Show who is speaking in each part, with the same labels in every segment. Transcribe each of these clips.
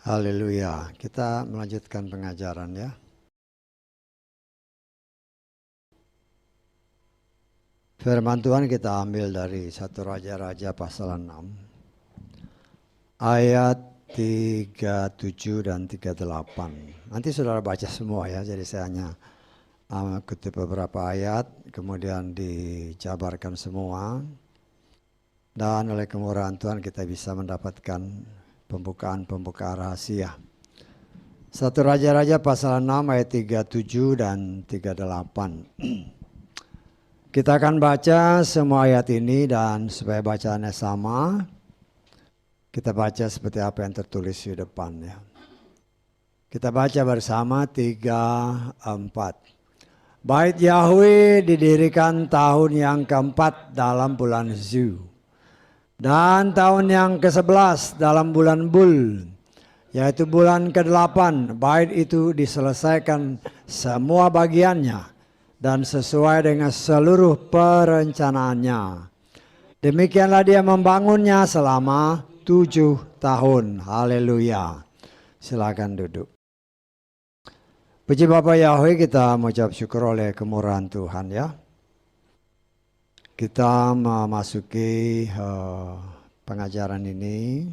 Speaker 1: Haleluya. Kita melanjutkan pengajaran ya. Firman Tuhan kita ambil dari 1 Raja-Raja pasal 6. Ayat 37 dan 38. Nanti saudara baca semua ya. Jadi saya hanya kutip beberapa ayat. Kemudian dijabarkan semua. Dan oleh kemurahan Tuhan kita bisa mendapatkan pembukaan rahasia. 1 Raja-Raja pasal 6 ayat 37 dan 38. Kita akan baca semua ayat ini dan supaya bacaannya sama, kita baca seperti apa yang tertulis di depan ya. Kita baca bersama 3, 4. Bait Yahweh didirikan tahun yang keempat dalam bulan Zu. Dan tahun yang ke-11 dalam bulan Bul, yaitu bulan ke-8, bait itu diselesaikan semua bagiannya dan sesuai dengan seluruh perencanaannya. Demikianlah dia membangunnya selama 7 tahun. Haleluya. Silakan duduk. Puji Bapa Yahweh, kita mengucap syukur oleh kemurahan Tuhan ya. Kita memasuki pengajaran ini.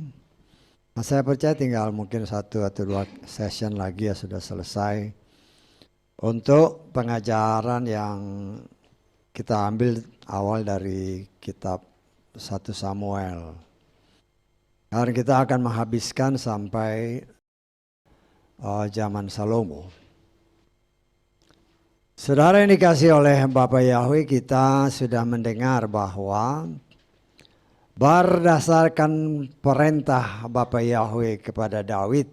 Speaker 1: Nah, saya percaya tinggal mungkin 1 atau 2 session lagi ya sudah selesai. Untuk pengajaran yang kita ambil awal dari kitab 1 Samuel. Dan kita akan menghabiskan sampai zaman Salomo. Saudara yang dikasih oleh Bapa Yahweh, kita sudah mendengar bahwa berdasarkan perintah Bapa Yahweh kepada Daud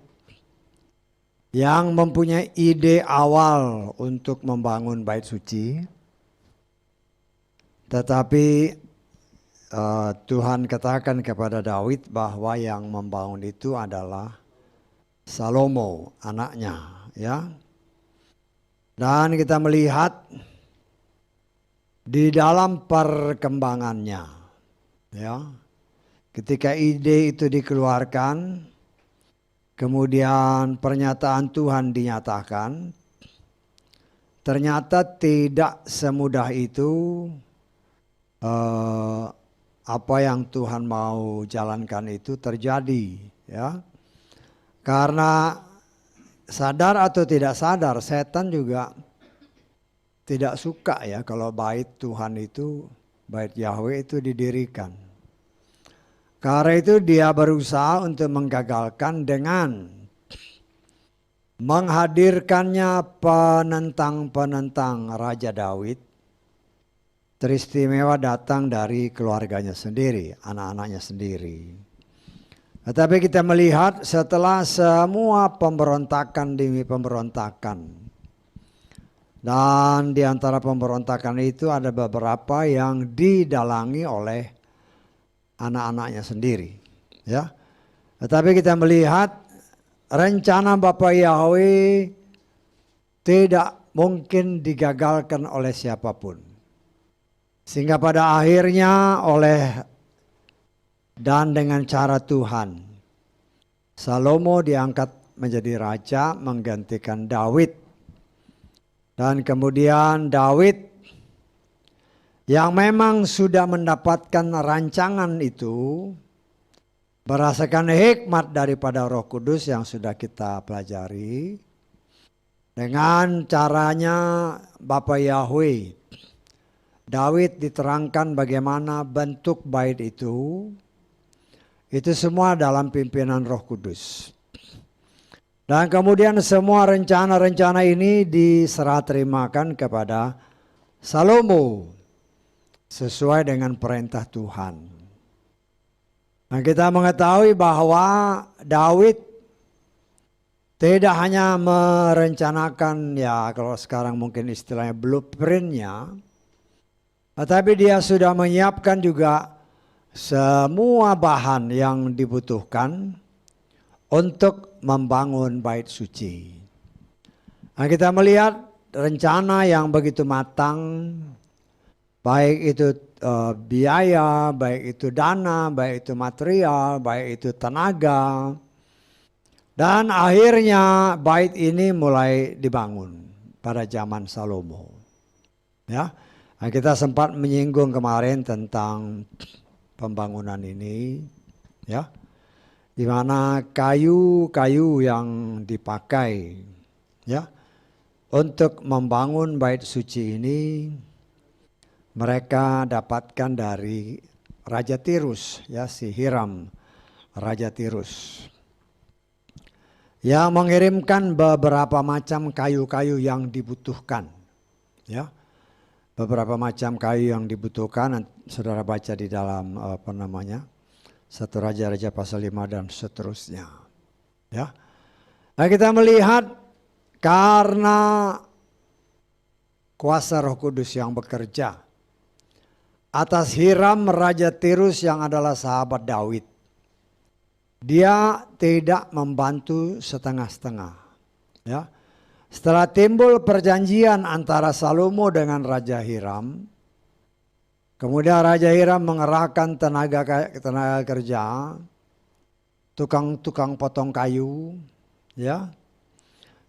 Speaker 1: yang mempunyai ide awal untuk membangun bait suci, tetapi Tuhan katakan kepada Daud bahwa yang membangun itu adalah Salomo, anaknya ya. Dan kita melihat di dalam perkembangannya ya. Ketika ide itu dikeluarkan, kemudian pernyataan Tuhan dinyatakan, ternyata tidak semudah itu apa yang Tuhan mau jalankan itu terjadi ya. Karena sadar atau tidak sadar, setan juga tidak suka ya kalau bait Tuhan itu, bait Yahweh itu didirikan. Karena itu dia berusaha untuk menggagalkan dengan menghadirkannya penentang-penentang Raja Daud. Teristimewa datang dari keluarganya sendiri, anak-anaknya sendiri. Tetapi kita melihat setelah semua pemberontakan demi pemberontakan. Dan di antara pemberontakan itu ada beberapa yang didalangi oleh anak-anaknya sendiri. Ya. Tetapi kita melihat rencana Bapa Yahweh tidak mungkin digagalkan oleh siapapun. Sehingga pada akhirnya dan dengan cara Tuhan, Salomo diangkat menjadi raja menggantikan Daud. Dan kemudian Daud yang memang sudah mendapatkan rancangan itu berdasarkan hikmat daripada Roh Kudus yang sudah kita pelajari. Dengan caranya Bapa Yahweh, Daud diterangkan bagaimana bentuk bait itu. Itu semua dalam pimpinan Roh Kudus. Dan kemudian semua rencana-rencana ini diserah terimakan kepada Salomo sesuai dengan perintah Tuhan. Nah, kita mengetahui bahwa Daud tidak hanya merencanakan ya kalau sekarang mungkin istilahnya blueprintnya, tetapi dia sudah menyiapkan juga semua bahan yang dibutuhkan untuk membangun bait suci. Nah, kita melihat rencana yang begitu matang, baik itu biaya, baik itu dana, baik itu material, baik itu tenaga. Dan akhirnya bait ini mulai dibangun pada zaman Salomo. Ya, nah, kita sempat menyinggung kemarin tentang pembangunan ini, ya, di mana kayu-kayu yang dipakai, ya, untuk membangun bait suci ini mereka dapatkan dari Raja Tirus, ya, si Hiram, Raja Tirus, yang mengirimkan beberapa macam kayu-kayu yang dibutuhkan, ya, beberapa macam kayu yang dibutuhkan. Saudara baca di dalam apa namanya, 1 Raja-Raja pasal 5 dan seterusnya, ya. Nah, kita melihat karena kuasa Roh Kudus yang bekerja atas Hiram Raja Tirus yang adalah sahabat Daud, dia tidak membantu setengah-setengah, ya. Setelah timbul perjanjian antara Salomo dengan Raja Hiram, kemudian Raja Hiram mengerahkan tenaga kerja, tukang-tukang potong kayu, ya.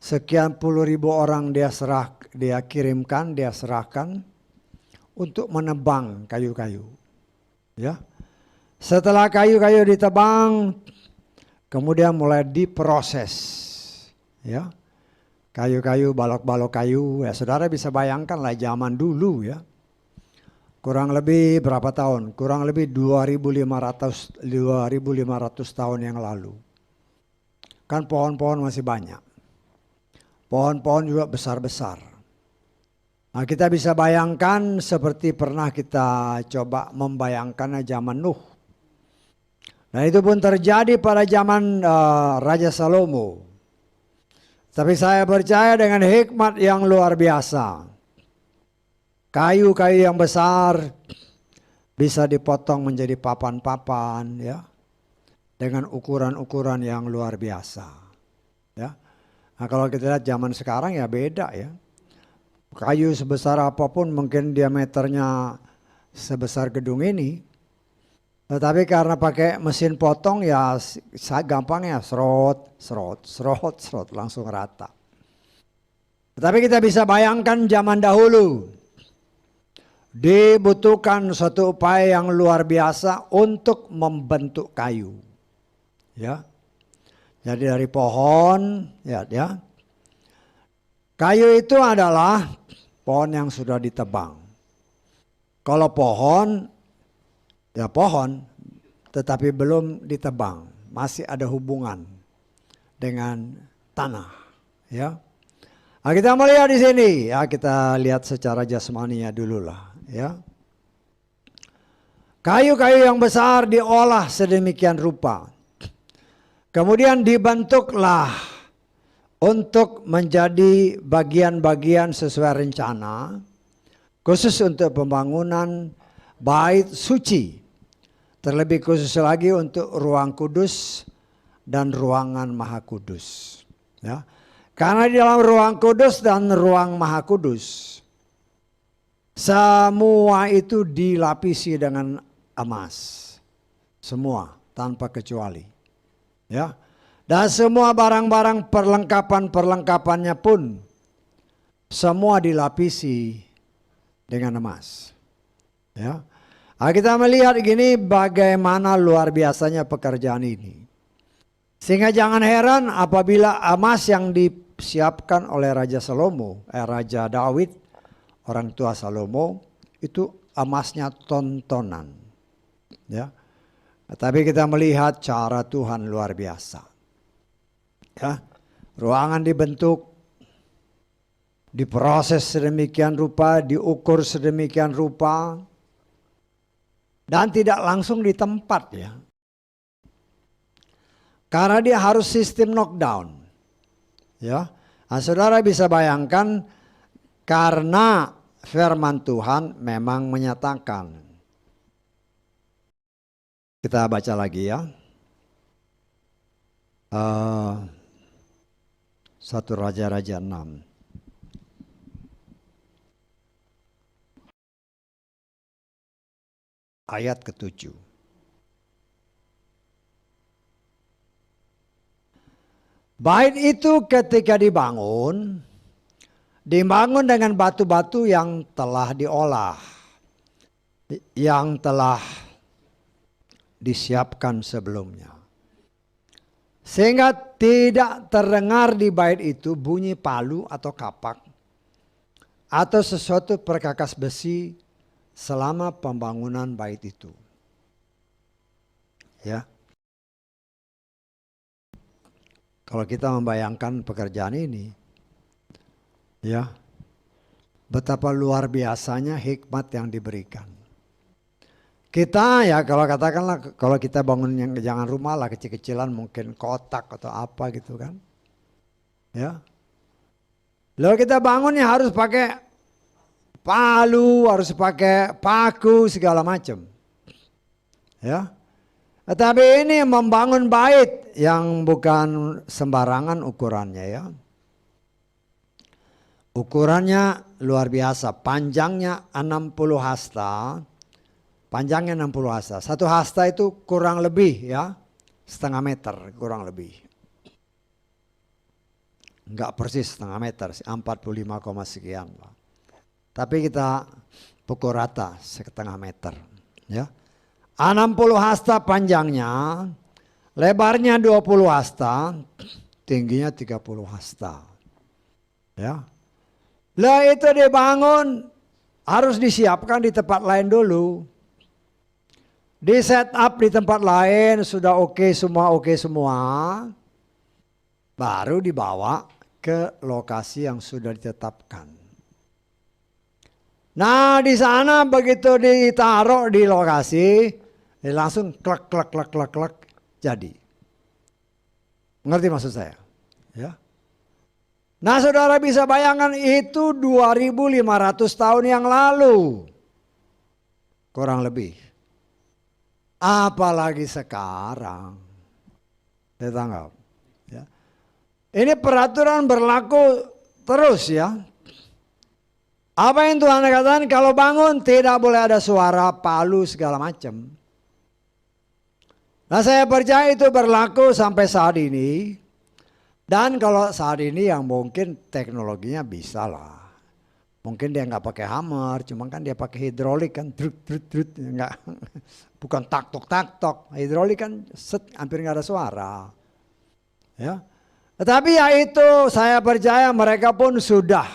Speaker 1: Sekian puluh ribu orang dia serahkan untuk menebang kayu-kayu, ya. Setelah kayu-kayu ditebang, kemudian mulai diproses, ya. Kayu-kayu, balok-balok kayu, ya saudara bisa bayangkan lah zaman dulu, ya. Kurang lebih berapa tahun? Kurang lebih 2500 tahun yang lalu. Kan pohon-pohon masih banyak. Pohon-pohon juga besar-besar. Nah, kita bisa bayangkan seperti pernah kita coba membayangkan zaman Nuh. Nah, itu pun terjadi pada zaman Raja Salomo. Tapi saya percaya dengan hikmat yang luar biasa, kayu-kayu yang besar bisa dipotong menjadi papan-papan, ya, dengan ukuran-ukuran yang luar biasa, ya. Nah, kalau kita lihat zaman sekarang ya beda, ya. Kayu sebesar apapun, mungkin diameternya sebesar gedung ini, tetapi karena pakai mesin potong ya gampangnya serot, serot, serot, serot, langsung rata. Tetapi kita bisa bayangkan zaman dahulu dibutuhkan suatu upaya yang luar biasa untuk membentuk kayu, ya. Jadi dari pohon, ya, ya. Kayu itu adalah pohon yang sudah ditebang. Kalau pohon, ya pohon, tetapi belum ditebang, masih ada hubungan dengan tanah, ya. Nah, kita melihat di sini, ya, kita lihat secara jasmaninya dulu lah, ya. Kayu-kayu yang besar diolah sedemikian rupa, kemudian dibentuklah untuk menjadi bagian-bagian sesuai rencana, khusus untuk pembangunan bait suci. Terlebih khusus lagi untuk ruang kudus dan ruangan maha kudus, ya. Karena di dalam ruang kudus dan ruang maha kudus, semua itu dilapisi dengan emas. Semua tanpa kecuali, ya. Dan semua barang-barang perlengkapannya pun semua dilapisi dengan emas, ya. Nah, kita melihat gini bagaimana luar biasanya pekerjaan ini. Sehingga jangan heran apabila emas yang disiapkan oleh Raja Salomo, Raja Daud, orang tua Salomo, itu emasnya tontonan, ya. Tapi kita melihat cara Tuhan luar biasa, ya. Ruangan dibentuk, diproses sedemikian rupa, diukur sedemikian rupa, dan tidak langsung di tempat, ya. Karena dia harus sistem knockdown, ya. Nah, saudara bisa bayangkan karena firman Tuhan memang menyatakan. Kita baca lagi, ya. 1 Raja-Raja 6. ayat ke-7. Bait itu ketika dibangun dengan batu-batu yang telah diolah, yang telah disiapkan sebelumnya. Sehingga tidak terdengar di bait itu bunyi palu atau kapak atau sesuatu perkakas besi selama pembangunan bait itu. Ya. Kalau kita membayangkan pekerjaan ini, ya, betapa luar biasanya hikmat yang diberikan. Kita ya kalau katakanlah kalau kita bangun yang jangan rumah lah kecil-kecilan mungkin kotak atau apa gitu kan. Ya. Lalu kita bangunnya harus pakai palu, harus pakai paku segala macam. Ya. Tetapi ini membangun bait yang bukan sembarangan ukurannya ya. Ukurannya luar biasa, panjangnya 60 hasta. Panjangnya 60 hasta. Satu hasta itu kurang lebih ya, setengah meter kurang lebih. Enggak persis setengah meter, 45, sekian lah. Tapi kita pukul rata setengah meter ya. 60 hasta panjangnya, lebarnya 20 hasta, tingginya 30 hasta. Ya. Lah itu dibangun harus disiapkan di tempat lain dulu. Di set up di tempat lain sudah oke semua. Baru dibawa ke lokasi yang sudah ditetapkan. Nah, di sana begitu ditaruh di lokasi, langsung klek jadi. Ngerti maksud saya? Ya. Nah, saudara bisa bayangkan itu 2500 tahun yang lalu. Kurang lebih. Apalagi sekarang. Saya tanggap. Ya. Ini peraturan berlaku terus ya. Apa yang Tuhan katakan kalau bangun tidak boleh ada suara palu segala macam. Nah saya percaya itu berlaku sampai saat ini. Dan kalau saat ini yang mungkin teknologinya bisa lah. Mungkin dia nggak pakai hammer, cuma kan dia pakai hidrolik kan, nggak, bukan tak-tok. Hidrolik kan hampir nggak ada suara. Ya. Tetapi ya itu saya percaya mereka pun sudah.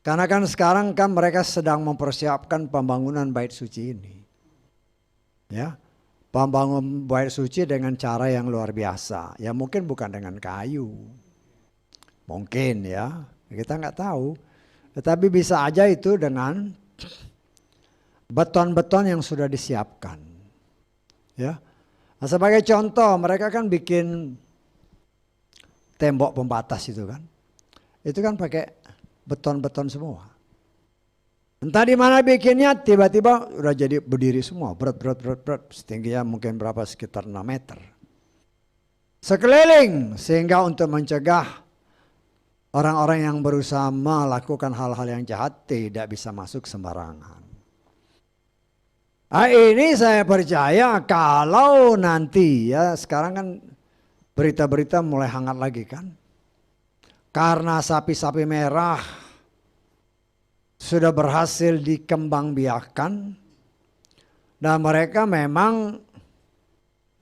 Speaker 1: Karena kan sekarang kan mereka sedang mempersiapkan pembangunan bait suci ini. Ya. Pembangun bait suci dengan cara yang luar biasa. Ya mungkin bukan dengan kayu. Mungkin ya. Kita nggak tahu. Tetapi bisa aja itu dengan beton-beton yang sudah disiapkan. Ya. Nah, sebagai contoh mereka kan bikin tembok pembatas itu kan. Itu kan pakai beton-beton semua. Entah di mana bikinnya tiba-tiba udah jadi berdiri semua. Berat. Setingginya mungkin berapa sekitar 6 meter. Sekeliling sehingga untuk mencegah orang-orang yang berusaha melakukan hal-hal yang jahat tidak bisa masuk sembarangan. Nah, ini saya percaya kalau nanti ya sekarang kan berita-berita mulai hangat lagi kan. Karena sapi-sapi merah sudah berhasil dikembangbiakkan dan mereka memang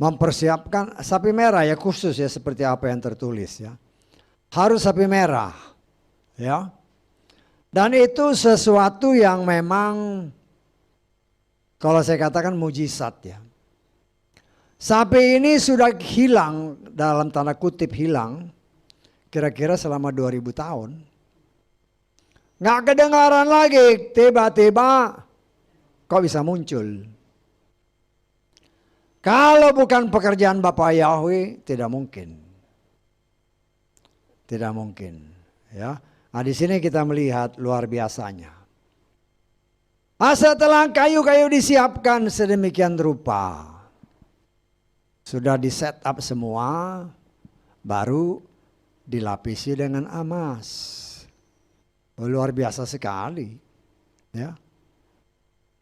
Speaker 1: mempersiapkan sapi merah ya khusus ya seperti apa yang tertulis ya. Harus sapi merah ya. Dan itu sesuatu yang memang kalau saya katakan mujizat ya. Sapi ini sudah hilang dalam tanda kutip hilang. Kira-kira selama 2000 tahun. Nggak kedengaran lagi. Tiba-tiba kok bisa muncul. Kalau bukan pekerjaan Bapak Yahweh tidak mungkin. Tidak mungkin. Ya. Nah di sini kita melihat luar biasanya. Nah, setelah kayu-kayu disiapkan sedemikian rupa. Sudah di set up semua. Baru dilapisi dengan emas. Luar biasa sekali. Ya.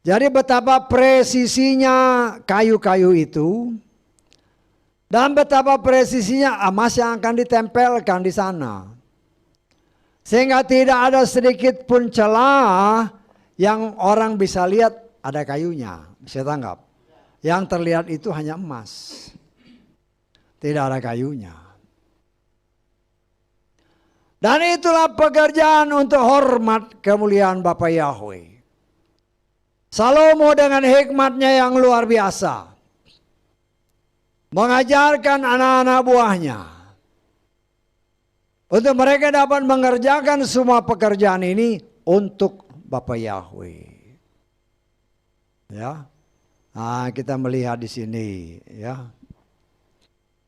Speaker 1: Jadi betapa presisinya kayu-kayu itu dan betapa presisinya emas yang akan ditempelkan di sana. Sehingga tidak ada sedikit pun celah yang orang bisa lihat ada kayunya. Bisa tanggap. Yang terlihat itu hanya emas. Tidak ada kayunya. Dan itulah pekerjaan untuk hormat kemuliaan Bapa Yahweh. Salomo dengan hikmatnya yang luar biasa mengajarkan anak-anak buahnya untuk mereka dapat mengerjakan semua pekerjaan ini untuk Bapa Yahweh. Ya, nah, kita melihat di sini, ya,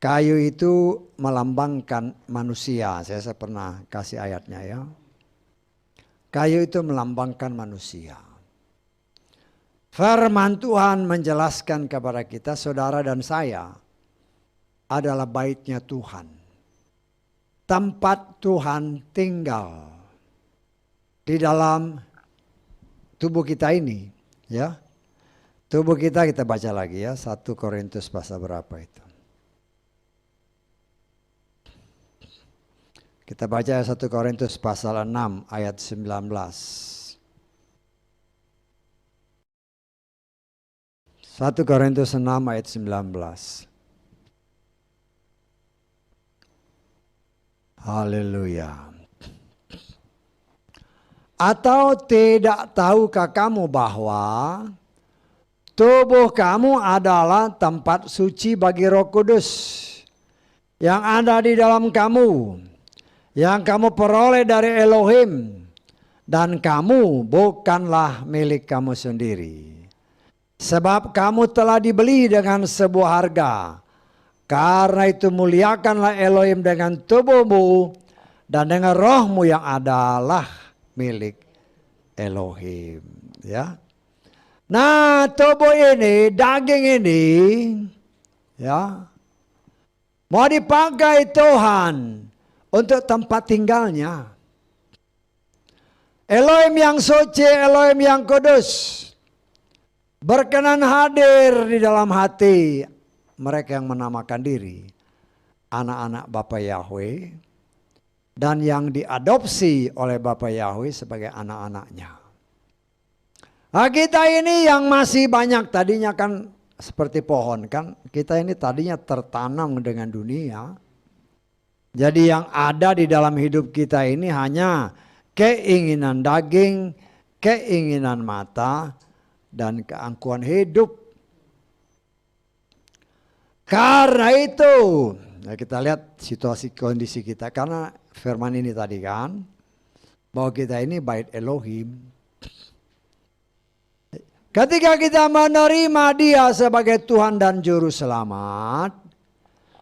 Speaker 1: kayu itu melambangkan manusia. Saya pernah kasih ayatnya, ya. Kayu itu melambangkan manusia. Firman Tuhan menjelaskan kepada kita, saudara dan saya adalah baitnya Tuhan. Tempat Tuhan tinggal di dalam tubuh kita ini, ya. Tubuh kita baca lagi, ya, 1 Korintus pasal berapa itu? Kita baca 1 Korintus pasal 6 ayat 19. 1 Korintus 6 ayat 19. Haleluya. Atau tidak tahukah kamu bahwa tubuh kamu adalah tempat suci bagi Roh Kudus yang ada di dalam kamu, yang kamu peroleh dari Elohim, dan kamu bukanlah milik kamu sendiri. Sebab kamu telah dibeli dengan sebuah harga. Karena itu muliakanlah Elohim dengan tubuhmu dan dengan rohmu yang adalah milik Elohim. Ya. Nah, tubuh ini, daging ini, ya, mau dipakai Tuhan untuk tempat tinggalnya. Elohim yang suci, Elohim yang kudus berkenan hadir di dalam hati mereka yang menamakan diri anak-anak Bapa Yahweh dan yang diadopsi oleh Bapa Yahweh sebagai anak-anaknya. Nah, kita ini yang masih banyak tadinya kan seperti pohon kan, kita ini tadinya tertanam dengan dunia. Jadi yang ada di dalam hidup kita ini hanya keinginan daging, keinginan mata, dan keangkuhan hidup. Karena itu, nah kita lihat situasi kondisi kita. Karena firman ini tadi kan, bahwa kita ini bait Elohim. Ketika kita menerima Dia sebagai Tuhan dan Juru Selamat,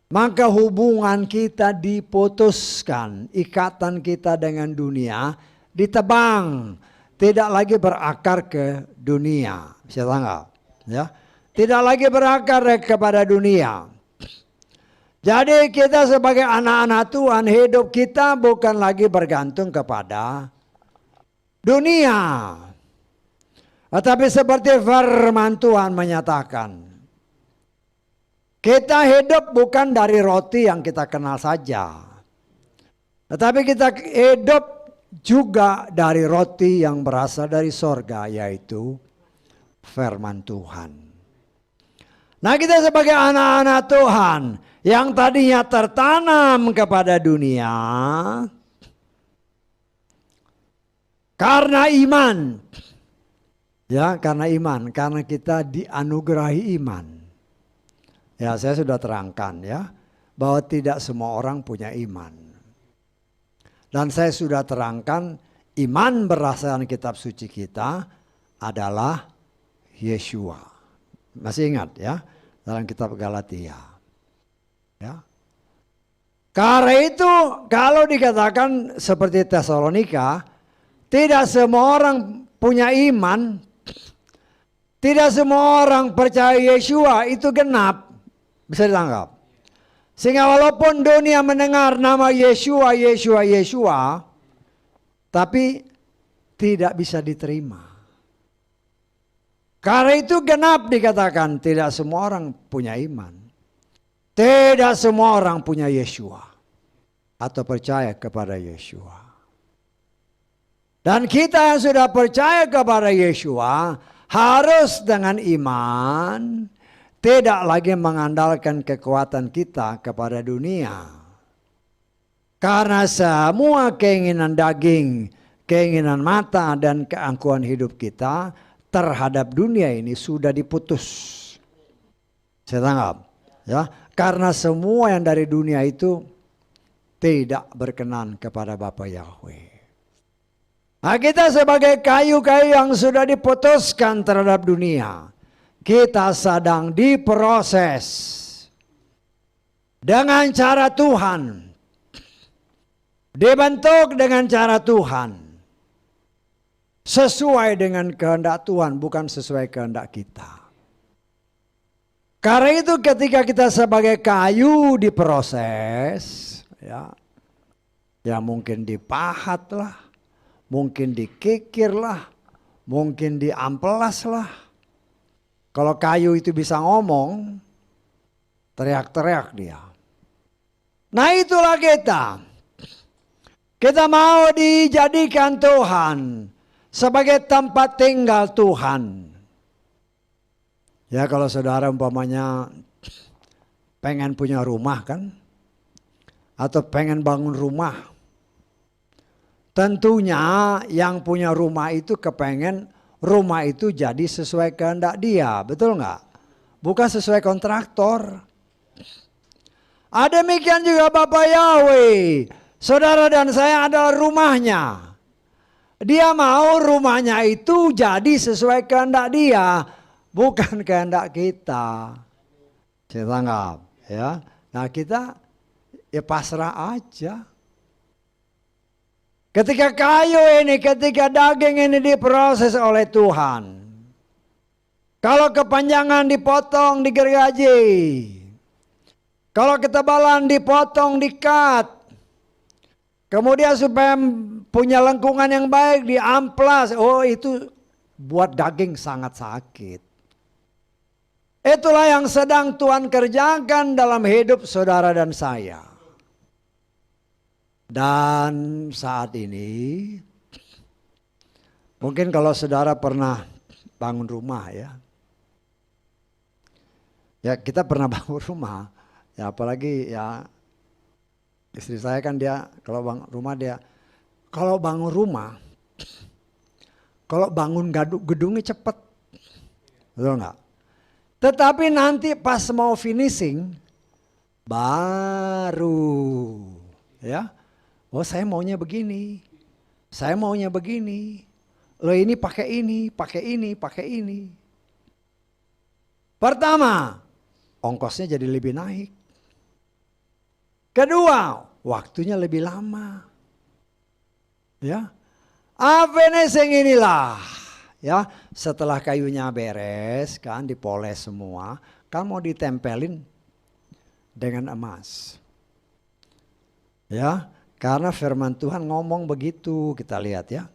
Speaker 1: maka hubungan kita diputuskan. Ikatan kita dengan dunia ditebang. Tidak lagi berakar ke dunia. Bisa tangkap? Ya. Tidak lagi berakar kepada dunia. Jadi kita sebagai anak-anak Tuhan, hidup kita bukan lagi bergantung kepada dunia. Tetapi seperti firman Tuhan menyatakan, kita hidup bukan dari roti yang kita kenal saja. Tetapi kita hidup juga dari roti yang berasal dari sorga, yaitu firman Tuhan. Nah, kita sebagai anak-anak Tuhan yang tadinya tertanam kepada dunia karena iman. Ya, karena iman, karena kita dianugerahi iman. Ya, saya sudah terangkan ya, bahwa tidak semua orang punya iman. Dan saya sudah terangkan iman berdasarkan kitab suci kita adalah Yeshua. Masih ingat ya, dalam kitab Galatia. Ya. Karena itu kalau dikatakan seperti Tesalonika, tidak semua orang punya iman, tidak semua orang percaya Yeshua, itu genap. Bisa ditangkap. Sehingga walaupun dunia mendengar nama Yeshua, Yeshua, Yeshua, tapi tidak bisa diterima. Karena itu genap dikatakan tidak semua orang punya iman. Tidak semua orang punya Yeshua atau percaya kepada Yeshua. Dan kita yang sudah percaya kepada Yeshua harus dengan iman, tidak lagi mengandalkan kekuatan kita kepada dunia. Karena semua keinginan daging, keinginan mata dan keangkuhan hidup kita terhadap dunia ini sudah diputus. Saya tangkap, ya. Karena semua yang dari dunia itu tidak berkenan kepada Bapa Yahweh. Nah, kita sebagai kayu-kayu yang sudah diputuskan terhadap dunia, kita sedang diproses dengan cara Tuhan, dibentuk dengan cara Tuhan, sesuai dengan kehendak Tuhan, bukan sesuai kehendak kita. Karena itu ketika kita sebagai kayu diproses, ya mungkin dipahat lah, mungkin dikikir lah, mungkin diamplas lah. Kalau kayu itu bisa ngomong, teriak-teriak dia. Nah itulah kita. Kita mau dijadikan Tuhan sebagai tempat tinggal Tuhan. Ya kalau saudara umpamanya pengen punya rumah kan, atau pengen bangun rumah, tentunya yang punya rumah itu kepengen rumah itu jadi sesuai kehendak dia, betul nggak? Bukan sesuai kontraktor. Demikian juga Bapak Yahweh, saudara dan saya adalah rumahnya. Dia mau rumahnya itu jadi sesuai kehendak dia, bukan kehendak kita. Saya tanggap, ya. Nah kita ya pasrah aja. Ketika kayu ini, ketika daging ini diproses oleh Tuhan. Kalau kepanjangan dipotong, digergaji. Kalau ketebalan dipotong, dikat. Kemudian supaya punya lengkungan yang baik, diamplas. Oh itu buat daging sangat sakit. Itulah yang sedang Tuhan kerjakan dalam hidup saudara dan saya. Dan saat ini, mungkin kalau saudara pernah bangun rumah ya. Ya kita pernah bangun rumah. Ya apalagi ya istri saya kan dia kalau bangun rumah kalau bangun gedungnya cepet. Betul nggak? Tetapi nanti pas mau finishing baru ya, oh saya maunya begini, saya maunya begini, lo ini pakai ini, pakai ini, pakai ini. Pertama, ongkosnya jadi lebih naik. Kedua, waktunya lebih lama. Ya, finishing inilah. Ya, setelah kayunya beres kan dipoles semua, kan mau ditempelin dengan emas. Ya, karena firman Tuhan ngomong begitu, kita lihat ya.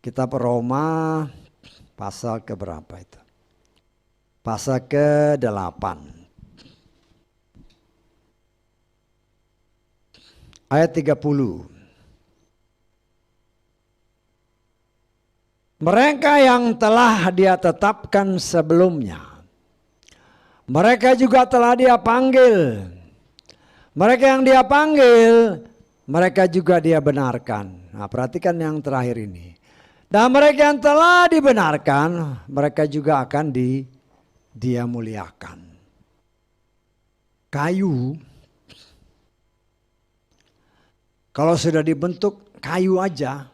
Speaker 1: Kitab Roma pasal ke berapa itu? Pasal ke-8. Ayat 30. Mereka yang telah dia tetapkan sebelumnya, mereka juga telah dia panggil. Mereka yang dia panggil, mereka juga dia benarkan. Nah perhatikan yang terakhir ini. Dan mereka yang telah dibenarkan, mereka juga akan dia muliakan. Kayu, kalau sudah dibentuk kayu aja,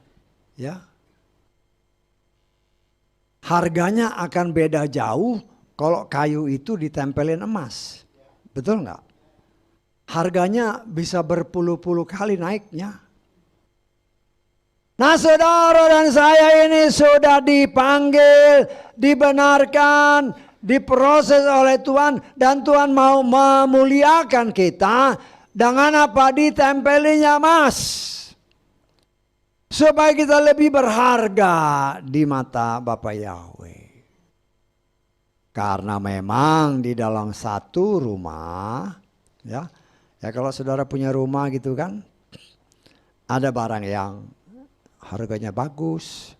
Speaker 1: ya. Harganya akan beda jauh kalau kayu itu ditempelin emas. Betul nggak? Harganya bisa berpuluh-puluh kali naiknya. Nah saudara dan saya ini sudah dipanggil, dibenarkan, diproses oleh Tuhan. Dan Tuhan mau memuliakan kita dengan apa? Ditempelinya emas. supaya kita lebih berharga di mata Bapa Yahweh. Karena memang di dalam satu rumah, ya kalau saudara punya rumah gitu kan, ada barang yang harganya bagus,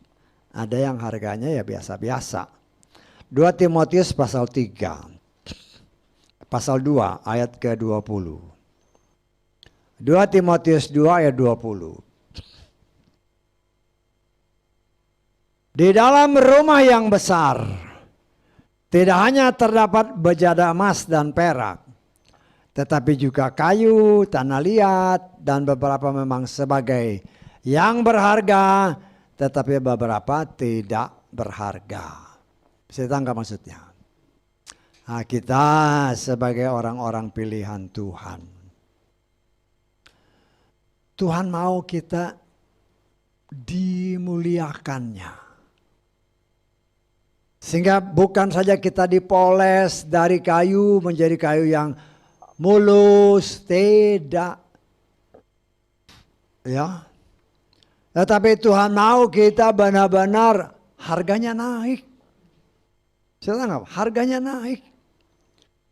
Speaker 1: ada yang harganya ya biasa-biasa. 2 Timotius pasal 3, pasal 2 ayat ke-20. 2 Timotius 2 ayat 20. Di dalam rumah yang besar, tidak hanya terdapat bejana emas dan perak, tetapi juga kayu, tanah liat, dan beberapa memang sebagai yang berharga, tetapi beberapa tidak berharga. Bisa tangkap maksudnya? Nah, kita sebagai orang-orang pilihan Tuhan, Tuhan mau kita dimuliakannya. Sehingga bukan saja kita dipoles dari kayu menjadi kayu yang mulus, tidak. Ya. Tetapi Tuhan mau kita benar-benar harganya naik. Silakan, harganya naik.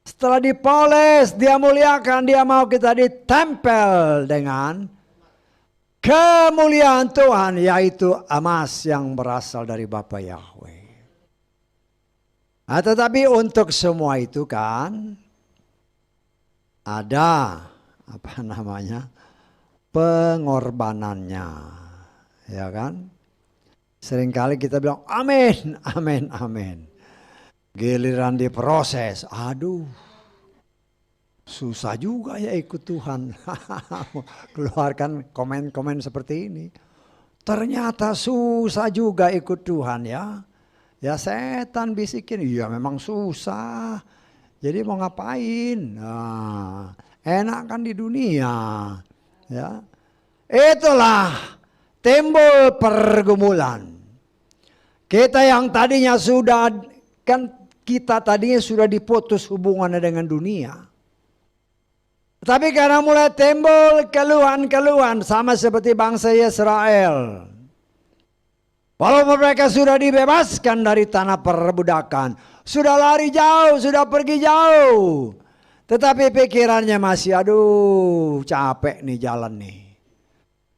Speaker 1: Setelah dipoles, dia muliakan, dia mau kita ditempel dengan kemuliaan Tuhan, yaitu emas yang berasal dari Bapa Yahweh. Nah, tetapi untuk semua itu kan ada pengorbanannya, ya kan? Seringkali kita bilang amin, amin, amin. Giliran diproses, aduh, susah juga ya ikut Tuhan. Keluarkan komen-komen seperti ini. Ternyata susah juga ikut Tuhan ya. Ya setan bisikin, iya memang susah. Jadi mau ngapain? Nah, enak kan di dunia. Ya, itulah timbul pergumulan. Kita yang tadinya sudah, kan kita tadinya sudah diputus hubungannya dengan dunia. Tapi karena mulai timbul keluhan-keluhan sama seperti bangsa Israel. Walaupun mereka sudah dibebaskan dari tanah perbudakan, sudah lari jauh, sudah pergi jauh, tetapi pikirannya masih, aduh, capek nih jalan nih,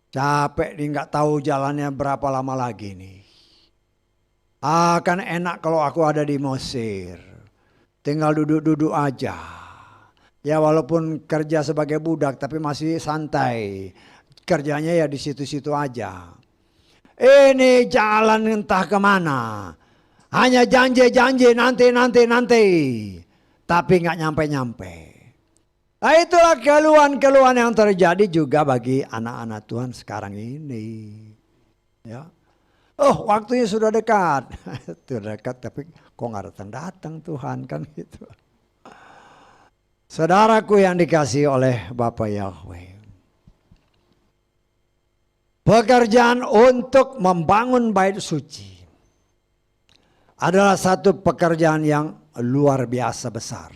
Speaker 1: capek nih, nggak tahu jalannya berapa lama lagi nih. Akan enak kalau aku ada di Mesir, tinggal duduk-duduk aja. Ya walaupun kerja sebagai budak, tapi masih santai, kerjanya ya di situ-situ aja. Ini jalan entah kemana. Hanya janji-janji nanti. Tapi nggak nyampe-nyampe. Nah itulah keluhan-keluhan yang terjadi juga bagi anak-anak Tuhan sekarang ini. Ya. Oh waktunya sudah dekat. Sudah dekat tapi kok nggak datang-datang Tuhan kan gitu. Saudaraku yang dikasihi oleh Bapa Yahweh. Pekerjaan untuk membangun bait suci adalah satu pekerjaan yang luar biasa besar.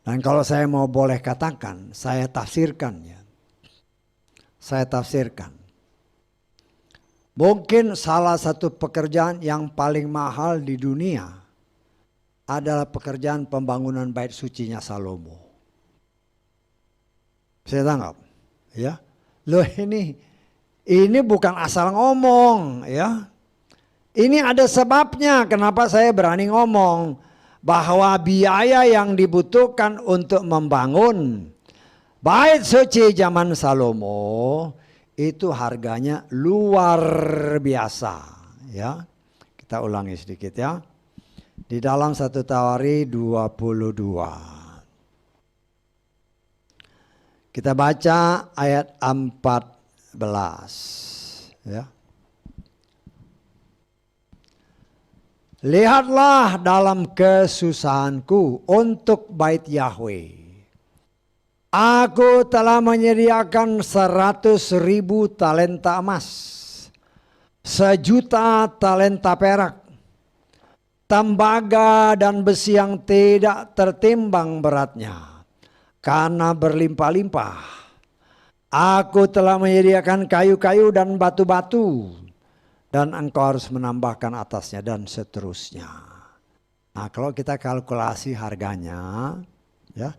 Speaker 1: Dan kalau saya mau boleh katakan, saya tafsirkan ya. Saya tafsirkan. Mungkin salah satu pekerjaan yang paling mahal di dunia adalah pekerjaan pembangunan bait sucinya Salomo. Saya tanggap, ya. Loh ini bukan asal ngomong ya. Ini ada sebabnya kenapa saya berani ngomong bahwa biaya yang dibutuhkan untuk membangun bait suci zaman Salomo itu harganya luar biasa ya. Kita ulangi sedikit ya. Di dalam 1 Tawari 22. Kita baca ayat 14 ya. Lihatlah dalam kesusahanku untuk bait Yahweh. Aku telah menyediakan 100.000 talenta emas, 1.000.000 talenta perak, tembaga dan besi yang tidak tertimbang beratnya, karena berlimpah-limpah. Aku telah menyediakan kayu-kayu dan batu-batu, dan engkau harus menambahkan atasnya, dan seterusnya. Nah, kalau kita kalkulasi harganya, ya,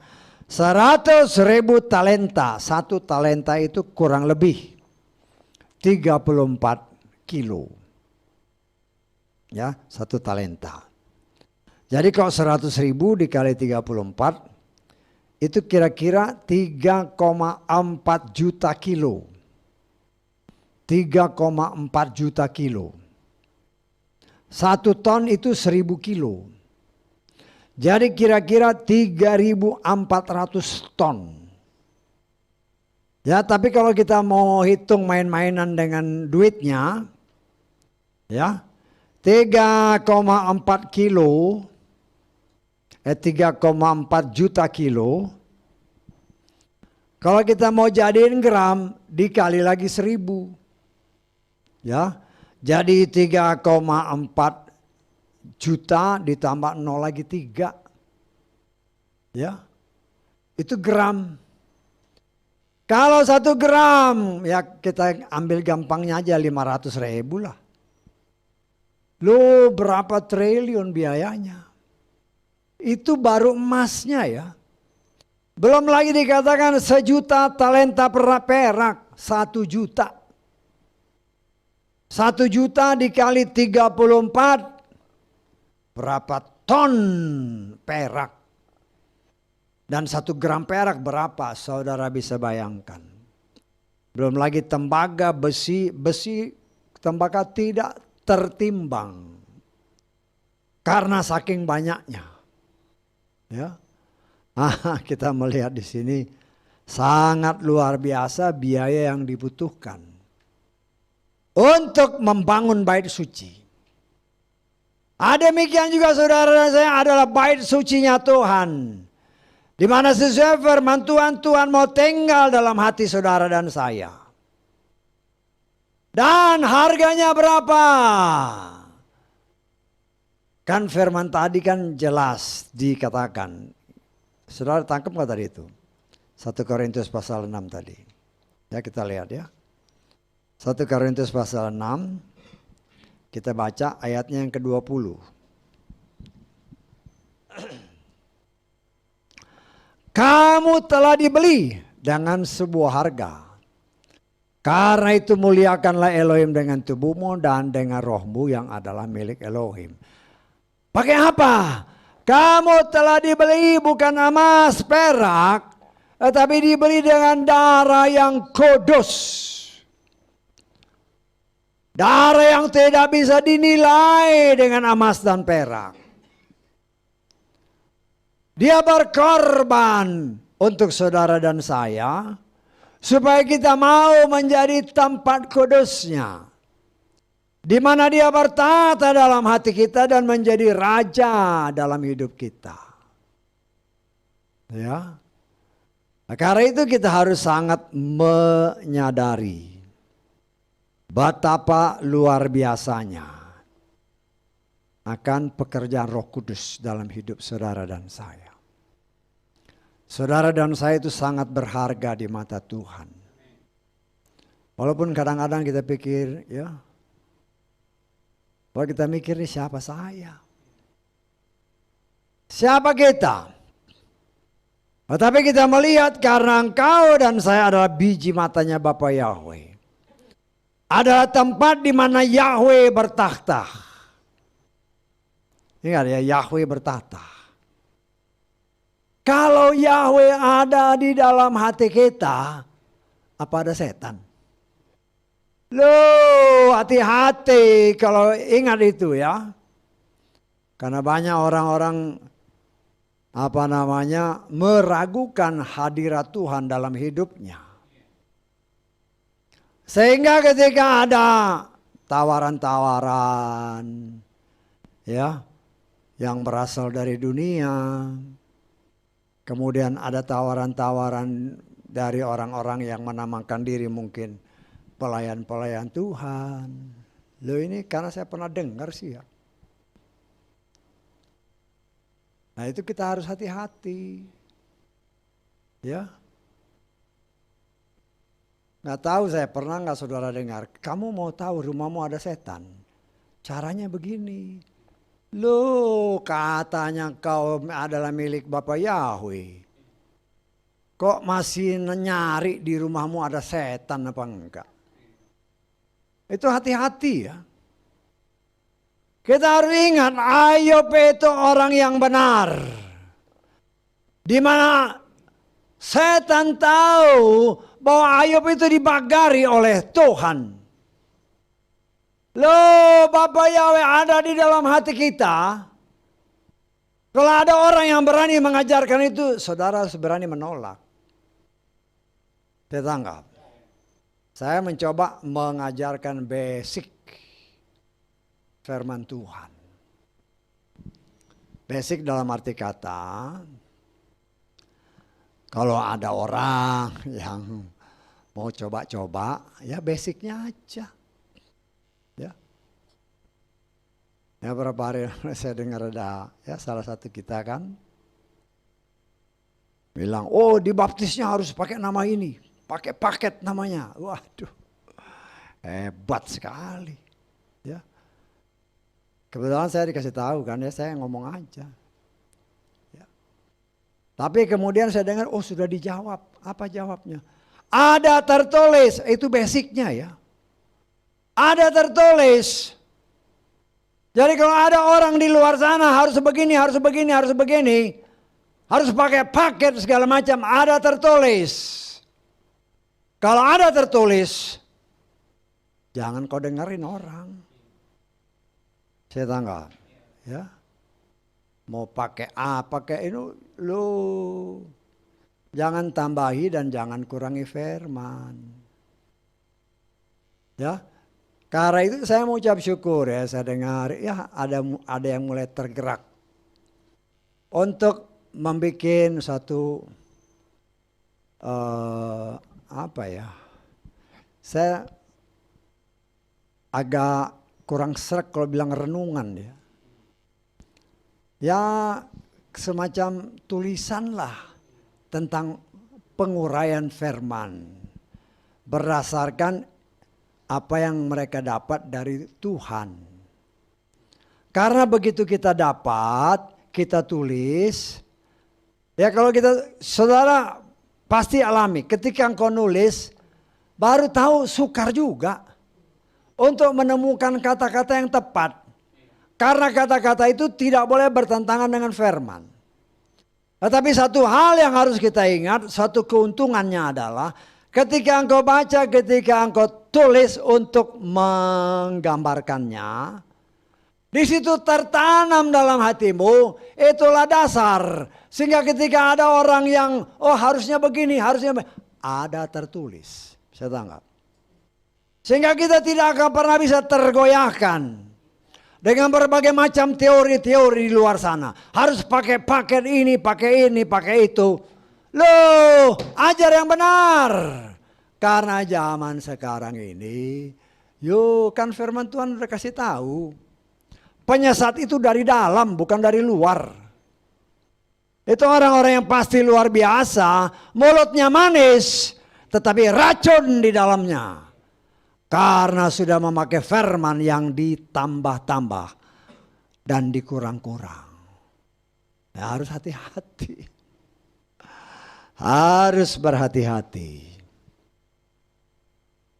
Speaker 1: 100.000 talenta. Satu talenta itu kurang lebih 34 kilo. Ya, satu talenta. Jadi kalau 100.000 dikali 34, itu kira-kira 3,4 juta kilo. 3,4 juta kilo. 1 ton itu 1.000 kilo. Jadi kira-kira 3.400 ton. Ya, tapi kalau kita mau hitung main-mainan dengan duitnya, ya, 3,4 kilo, 3,4 juta kilo. Kalau kita mau jadiin gram, dikali lagi 1.000. Ya, jadi 3,4 juta ditambah 0 lagi 3. Ya, itu gram. Kalau 1 gram, ya kita ambil gampangnya aja 500.000 lah. Loh, berapa triliun biayanya? Itu baru emasnya ya. Belum lagi dikatakan 1.000.000 talenta perak, 1 juta. 1 juta dikali 34, berapa ton perak? Dan 1 gram perak berapa? Saudara bisa bayangkan. Belum lagi tembaga, besi tembaga tidak tertimbang. Karena saking banyaknya. Ya. Kita melihat di sini sangat luar biasa biaya yang dibutuhkan untuk membangun bait suci. Demikian juga saudara saya adalah bait sucinya Tuhan. Di mana sesuai firman Tuhan, Tuhan mau tinggal dalam hati saudara dan saya. Dan harganya berapa? Kan firman tadi kan jelas dikatakan. Saudara tangkap nggak tadi itu? 1 Korintus pasal 6 tadi. Ya, kita lihat ya. 1 Korintus pasal 6. Kita baca ayatnya yang ke-20. Kamu telah dibeli dengan sebuah harga. Karena itu muliakanlah Elohim dengan tubuhmu dan dengan rohmu yang adalah milik Elohim. Pakai apa? Kamu telah dibeli bukan emas perak, tetapi dibeli dengan darah yang kudus. Darah yang tidak bisa dinilai dengan emas dan perak. Dia berkorban untuk saudara dan saya, supaya kita mau menjadi tempat kudusnya. Di mana dia bertata dalam hati kita dan menjadi raja dalam hidup kita. Ya. Karena itu kita harus sangat menyadari betapa luar biasanya akan pekerjaan Roh Kudus dalam hidup saudara dan saya. Saudara dan saya itu sangat berharga di mata Tuhan. Walaupun kadang-kadang kita pikir, ya, kalau kita mikir nih siapa saya? Siapa kita? Tetapi kita melihat karena engkau dan saya adalah biji matanya Bapa Yahweh. Adalah tempat di mana Yahweh bertakhta. Ingat ya, Yahweh bertakhta. Kalau Yahweh ada di dalam hati kita, apa ada setan? Loh, hati-hati kalau ingat itu ya. Karena banyak orang-orang meragukan hadirat Tuhan dalam hidupnya. Sehingga ketika ada tawaran-tawaran ya yang berasal dari dunia, kemudian ada tawaran-tawaran dari orang-orang yang menamakan diri mungkin pelayan-pelayan Tuhan. Loh, ini karena saya pernah dengar sih ya. Nah, itu kita harus hati-hati. Ya. Nggak tahu saya pernah nggak saudara dengar, kamu mau tahu rumahmu ada setan? Caranya begini. Loh, katanya kau adalah milik Bapak Yahweh. Kok masih nyari di rumahmu ada setan apa enggak? Itu hati-hati ya. Kita harus ingat Ayub itu orang yang benar. Di mana setan tahu bahwa Ayub itu dibagari oleh Tuhan. Loh, Bapak Yahweh ada di dalam hati kita. Kalau ada orang yang berani mengajarkan itu, saudara harus berani menolak. Saya tanggap. Saya mencoba mengajarkan basic firman Tuhan. Basic dalam arti kata, kalau ada orang yang mau coba-coba, ya basicnya aja. Ya beberapa hari saya dengar ada ya salah satu kita kan bilang, oh dibaptisnya harus pakai nama ini, pakai paket namanya. Waduh, hebat sekali. Ya, kebetulan saya dikasih tahu kan ya, saya ngomong aja. Ya. Tapi kemudian saya dengar, oh sudah dijawab. Apa jawabnya? Ada tertulis, itu basicnya ya. Ada tertulis. Jadi kalau ada orang di luar sana harus begini, harus begini, harus begini. Harus pakai paket segala macam, ada tertulis. Kalau ada tertulis, jangan kau dengerin orang. Saya tanggap. Ya. Mau pakai A, pakai ini, lu jangan tambahi dan jangan kurangi firman. Ya. Karena itu saya mau ucap syukur ya, saya dengar ya ada yang mulai tergerak untuk membuat satu apa ya? Saya agak kurang sreg kalau bilang renungan ya. Ya semacam tulisan lah tentang penguraian firman berdasarkan apa yang mereka dapat dari Tuhan. Karena begitu kita dapat, kita tulis. Ya kalau kita, saudara pasti alami. Ketika engkau nulis, baru tahu sukar juga. Untuk menemukan kata-kata yang tepat. Karena kata-kata itu tidak boleh bertentangan dengan firman. Tetapi satu hal yang harus kita ingat, satu keuntungannya adalah ketika engkau baca, ketika engkau tulis untuk menggambarkannya, di situ tertanam dalam hatimu, itulah dasar. Sehingga ketika ada orang yang, oh harusnya begini, harusnya begini, ada tertulis. Saya tanggap. Sehingga kita tidak akan pernah bisa tergoyahkan dengan berbagai macam teori-teori di luar sana. Harus pakai paket ini, pakai itu. Loh, ajar yang benar. Karena zaman sekarang ini, yuk kan firman Tuhan udah kasih tahu. Penyesat itu dari dalam, bukan dari luar. Itu orang-orang yang pasti luar biasa, mulutnya manis, tetapi racun di dalamnya. Karena sudah memakai firman yang ditambah-tambah dan dikurang-kurang. Ya, harus hati-hati. Harus berhati-hati.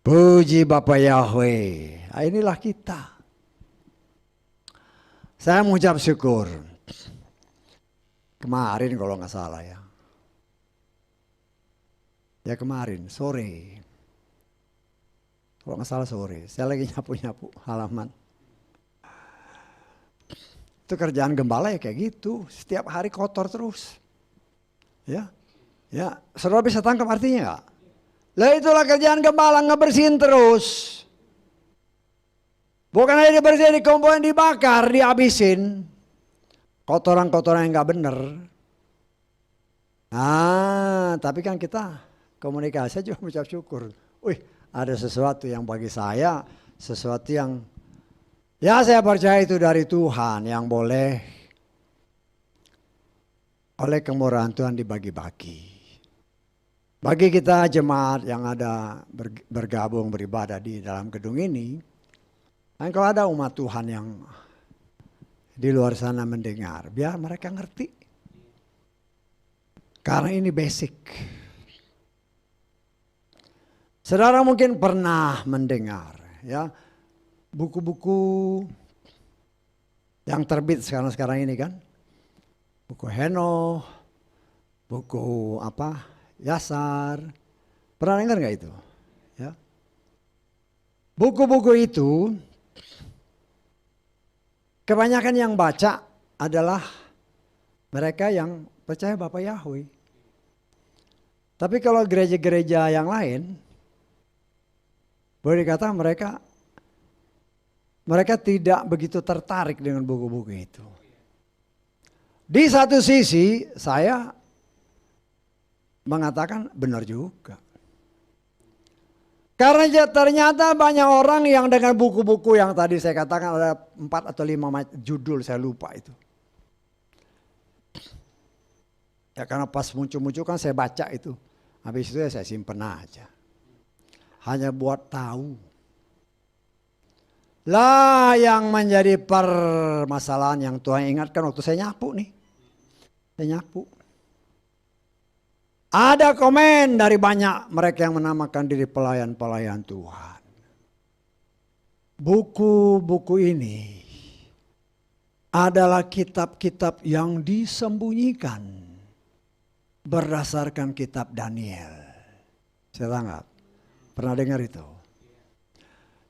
Speaker 1: Puji Bapak Yahweh. Nah, inilah kita. Saya mengucap syukur. Kemarin kalau nggak salah ya. Ya kemarin sore. Kalau nggak salah sore. Saya lagi nyapu-nyapu halaman. Itu kerjaan gembala ya kayak gitu. Setiap hari kotor terus. Ya. Ya, saudara bisa tangkap artinya nggak? Lah itulah kerjaan gembala, ngebersihin terus. Bukan hanya dibersihin, dikumpulin, dibakar, dihabisin. Kotoran-kotoran yang nggak bener. Nah, tapi kan kita komunikasi juga mengucap syukur. Wih, ada sesuatu yang bagi saya, sesuatu yang ya saya percaya itu dari Tuhan yang boleh oleh kemurahan Tuhan dibagi-bagi. Bagi kita jemaat yang ada bergabung beribadah di dalam gedung ini, dan kalau ada umat Tuhan yang di luar sana mendengar, biar mereka ngerti. Karena ini basic. Saudara mungkin pernah mendengar ya buku-buku yang terbit sekarang ini kan. Buku Henoh, buku Yasar. Pernah dengar nggak itu? Ya. Buku-buku itu kebanyakan yang baca adalah mereka yang percaya Bapa Yahweh. Tapi kalau gereja-gereja yang lain, boleh dikata mereka tidak begitu tertarik dengan buku-buku itu. Di satu sisi saya mengatakan benar juga. Karena ternyata banyak orang yang dengan buku-buku yang tadi saya katakan ada 4 atau 5 judul, saya lupa itu. Ya karena pas muncul-muncul kan saya baca itu. Habis itu ya saya simpen aja. Hanya buat tahu. Lah yang menjadi permasalahan yang Tuhan ingatkan waktu saya nyapu nih. Saya nyapu. Ada komen dari banyak mereka yang menamakan diri pelayan-pelayan Tuhan. Buku-buku ini adalah kitab-kitab yang disembunyikan berdasarkan kitab Daniel. Saya tanggap. Pernah dengar itu?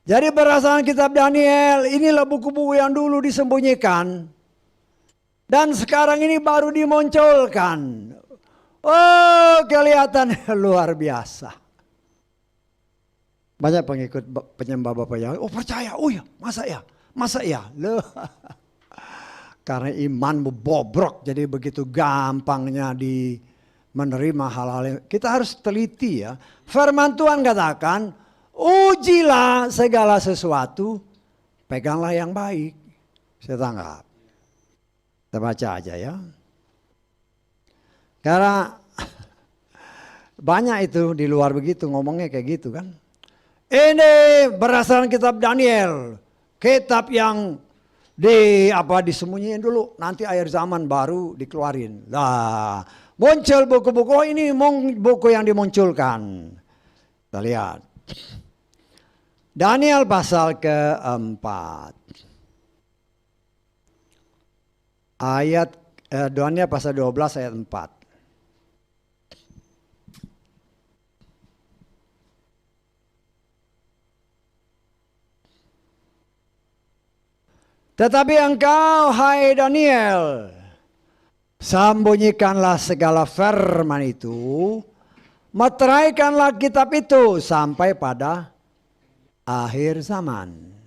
Speaker 1: Jadi berdasarkan kitab Daniel, inilah buku-buku yang dulu disembunyikan. Dan sekarang ini baru dimunculkan. Oh, kelihatan luar biasa. Banyak pengikut penyembah Bapa Yahweh. Oh percaya, oh ya, masa ya. Loh. Karena imanmu bobrok, jadi begitu gampangnya menerima hal-hal yang kita harus teliti ya. Firman Tuhan katakan, ujilah segala sesuatu, peganglah yang baik. Saya tanggap. Kita baca aja ya. Karena banyak itu di luar begitu ngomongnya kayak gitu kan. Ini berdasarkan kitab Daniel, kitab yang disembunyiin dulu, nanti akhir zaman baru dikeluarin. Lah, muncul buku-buku, oh ini buku yang dimunculkan. Kita lihat. Daniel pasal keempat. Daniel pasal 12 ayat 4. Tetapi engkau, hai Daniel, sembunyikanlah segala firman itu, meteraikanlah kitab itu sampai pada akhir zaman.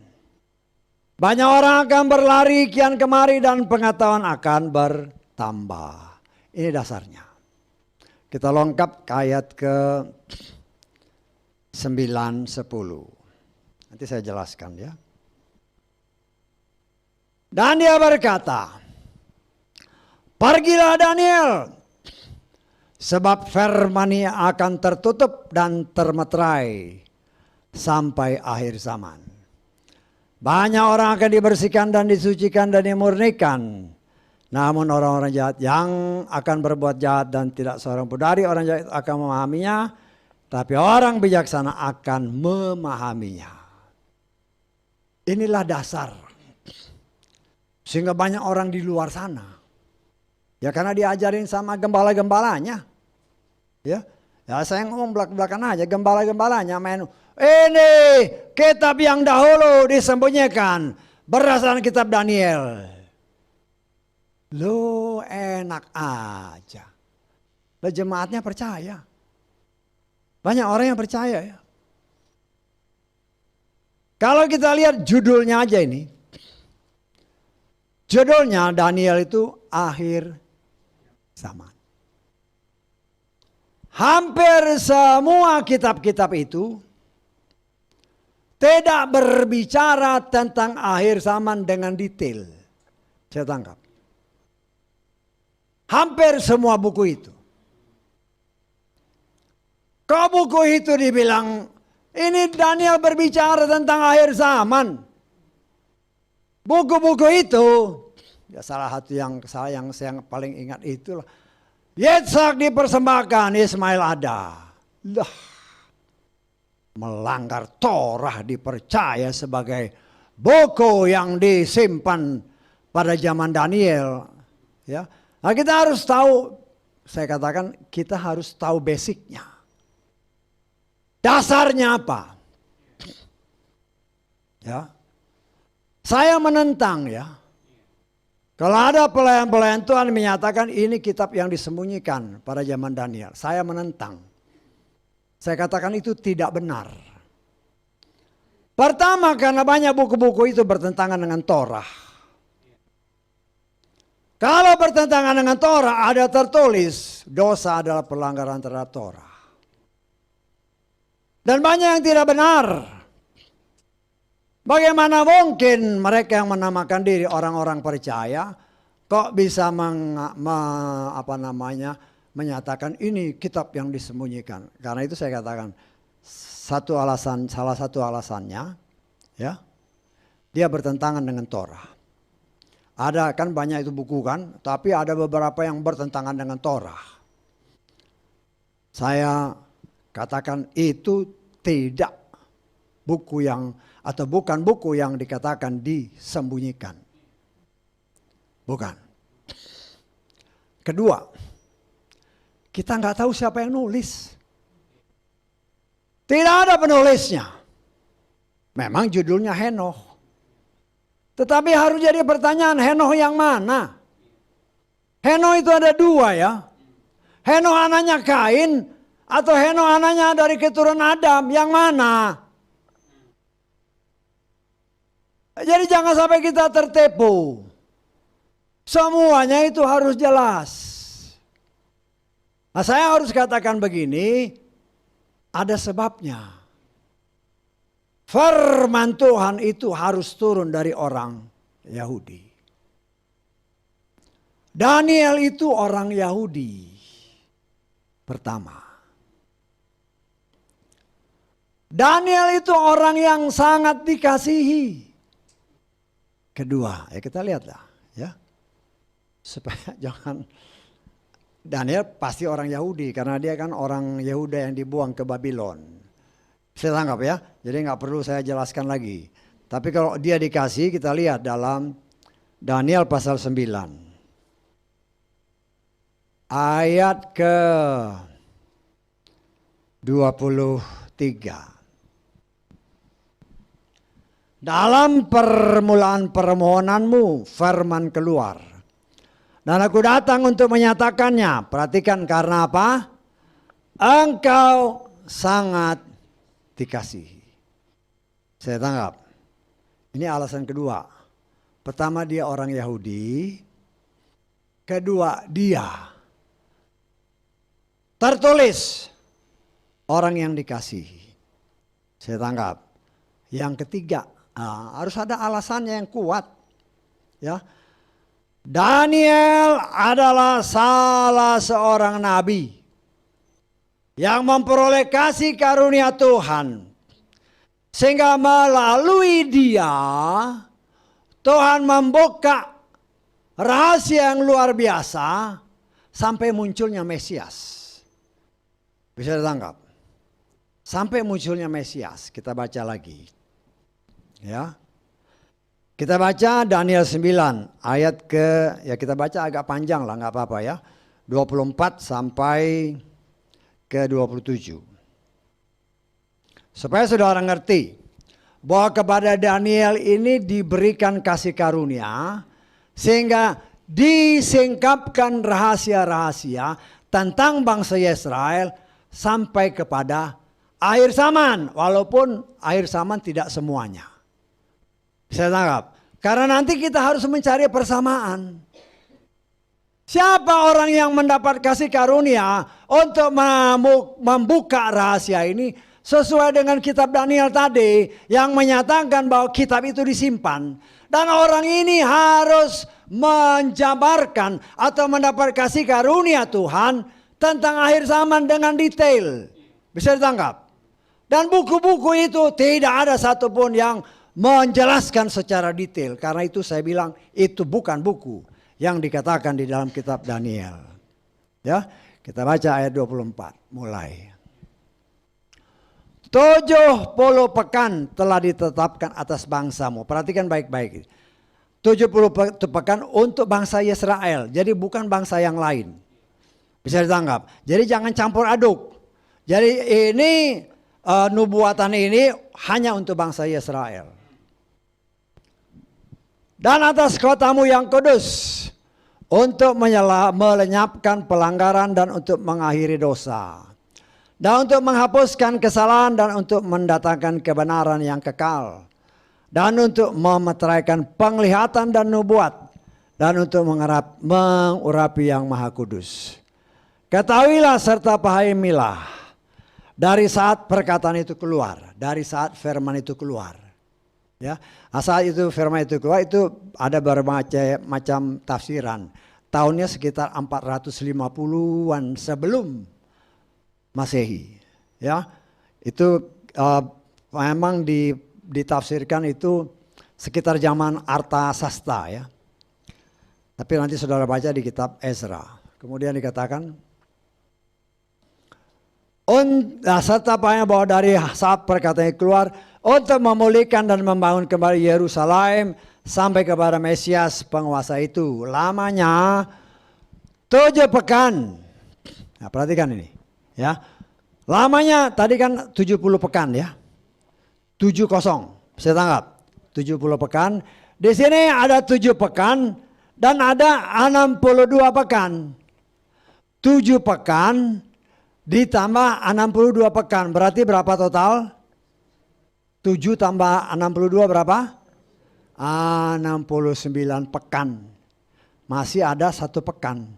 Speaker 1: Banyak orang akan berlari kian kemari dan pengetahuan akan bertambah. Ini dasarnya. Kita lengkap ke ayat ke 9, 10. Nanti saya jelaskan ya. Dan dia berkata, pergilah Daniel, sebab firman akan tertutup dan termeterai sampai akhir zaman. Banyak orang akan dibersihkan dan disucikan dan dimurnikan. Namun orang-orang jahat yang akan berbuat jahat dan tidak seorang pun dari orang jahat akan memahaminya. Tapi orang bijaksana akan memahaminya. Inilah dasar. Sehingga banyak orang di luar sana. Ya karena diajarin sama gembala-gembalanya. Ya saya ngomong belak-belakan aja, gembala-gembalanya main. Ini kitab yang dahulu disembunyikan berdasarkan kitab Daniel. Lo enak aja. Lo jemaatnya percaya. Banyak orang yang percaya ya. Kalau kita lihat judulnya aja ini. Judulnya Daniel itu akhir zaman. Hampir semua kitab-kitab itu tidak berbicara tentang akhir zaman dengan detail. Saya tangkap. Hampir semua buku itu. Kok buku itu dibilang, ini Daniel berbicara tentang akhir zaman. Buku-buku itu, ya salah satu yang saya paling ingat itulah. Yitzhak dipersembahkan, Ismail ada. Lah, melanggar Torah dipercaya sebagai buku yang disimpan pada zaman Daniel. Ya, nah, kita harus tahu, saya katakan kita harus tahu basicnya. Dasarnya apa? Ya, saya menentang ya. Kalau ada pelayan-pelayan Tuhan menyatakan ini kitab yang disembunyikan pada zaman Daniel, saya menentang. Saya katakan itu tidak benar. Pertama, karena banyak buku-buku itu bertentangan dengan Torah. Kalau bertentangan dengan Torah, ada tertulis dosa adalah pelanggaran terhadap Torah. Dan banyak yang tidak benar. Bagaimana mungkin mereka yang menamakan diri orang-orang percaya kok bisa menyatakan ini kitab yang disembunyikan? Karena itu saya katakan salah satu alasannya ya, dia bertentangan dengan Torah. Ada kan banyak itu buku kan, tapi ada beberapa yang bertentangan dengan Torah. Saya katakan itu tidak buku yang atau bukan buku yang dikatakan disembunyikan. Bukan. Kedua, kita nggak tahu siapa yang nulis. Tidak ada penulisnya. Memang judulnya Henoh. Tetapi harus jadi pertanyaan, Henoh yang mana? Henoh itu ada dua ya. Henoh anaknya Kain atau Henoh anaknya dari keturunan Adam, yang mana? Jadi jangan sampai kita tertipu. Semuanya itu harus jelas. Nah, saya harus katakan begini, ada sebabnya. Firman Tuhan itu harus turun dari orang Yahudi. Daniel itu orang Yahudi pertama. Daniel itu orang yang sangat dikasihi. Kedua, ya kita lihatlah ya. Supaya jangan, Daniel pasti orang Yahudi karena dia kan orang Yehuda yang dibuang ke Babylon. Saya tangkap ya, jadi nggak perlu saya jelaskan lagi. Tapi kalau dia dikasih, kita lihat dalam Daniel pasal 9. Ayat ke 23. Dalam permulaan permohonanmu firman keluar. Dan aku datang untuk menyatakannya. Perhatikan karena apa? Engkau sangat dikasihi. Saya tangkap. Ini alasan kedua. Pertama, dia orang Yahudi. Kedua, dia tertulis orang yang dikasihi. Saya tangkap. Yang ketiga, harus ada alasannya yang kuat. Ya. Daniel adalah salah seorang nabi yang memperoleh kasih karunia Tuhan. Sehingga melalui dia, Tuhan membuka rahasia yang luar biasa sampai munculnya Mesias. Bisa ditangkap? Sampai munculnya Mesias. Kita baca lagi. Ya. Kita baca Daniel 9 ayat ya kita baca agak panjang lah, nggak apa-apa ya. 24 sampai ke 27. Supaya saudara ngerti bahwa kepada Daniel ini diberikan kasih karunia sehingga disingkapkan rahasia-rahasia tentang bangsa Israel sampai kepada akhir zaman, walaupun akhir zaman tidak semuanya. Saya tangkap. Karena nanti kita harus mencari persamaan. Siapa orang yang mendapat kasih karunia untuk membuka rahasia ini sesuai dengan kitab Daniel tadi yang menyatakan bahwa kitab itu disimpan. Dan orang ini harus menjabarkan atau mendapat kasih karunia Tuhan tentang akhir zaman dengan detail. Bisa ditangkap. Dan buku-buku itu tidak ada satupun yang menjelaskan secara detail. Karena itu saya bilang itu bukan buku yang dikatakan di dalam kitab Daniel. Ya, kita baca ayat 24 mulai. 70 pekan telah ditetapkan atas bangsamu. Perhatikan baik-baik. 70 pekan untuk bangsa Israel. Jadi bukan bangsa yang lain. Bisa ditangkap. Jadi jangan campur aduk. Jadi ini nubuatan ini hanya untuk bangsa Israel. Dan atas kotamu yang kudus untuk melenyapkan pelanggaran dan untuk mengakhiri dosa. Dan untuk menghapuskan kesalahan dan untuk mendatangkan kebenaran yang kekal. Dan untuk memeteraikan penglihatan dan nubuat. Dan untuk mengurapi yang maha kudus. Ketahuilah serta pahamilah. Dari saat perkataan itu keluar, dari saat firman itu keluar, ya, saat itu firman itu keluar itu ada berbagai macam tafsiran. Tahunnya sekitar 450-an sebelum Masehi, ya, itu memang ditafsirkan itu sekitar zaman Artasasta, ya. Tapi nanti saudara baca di kitab Ezra, kemudian dikatakan. Serta bahwa dari saat perkataannya keluar untuk memulihkan dan membangun kembali Yerusalem sampai kepada Mesias penguasa itu. Lamanya 7 pekan. Nah, perhatikan ini, ya. Lamanya tadi kan 70 pekan, ya. 70, saya tangkap. 70 pekan. Di sini ada 7 pekan dan ada 62 pekan. 7 pekan ditambah 62 pekan. Berarti berapa total? 7 tambah 62 berapa? 69 pekan. Masih ada 1 pekan.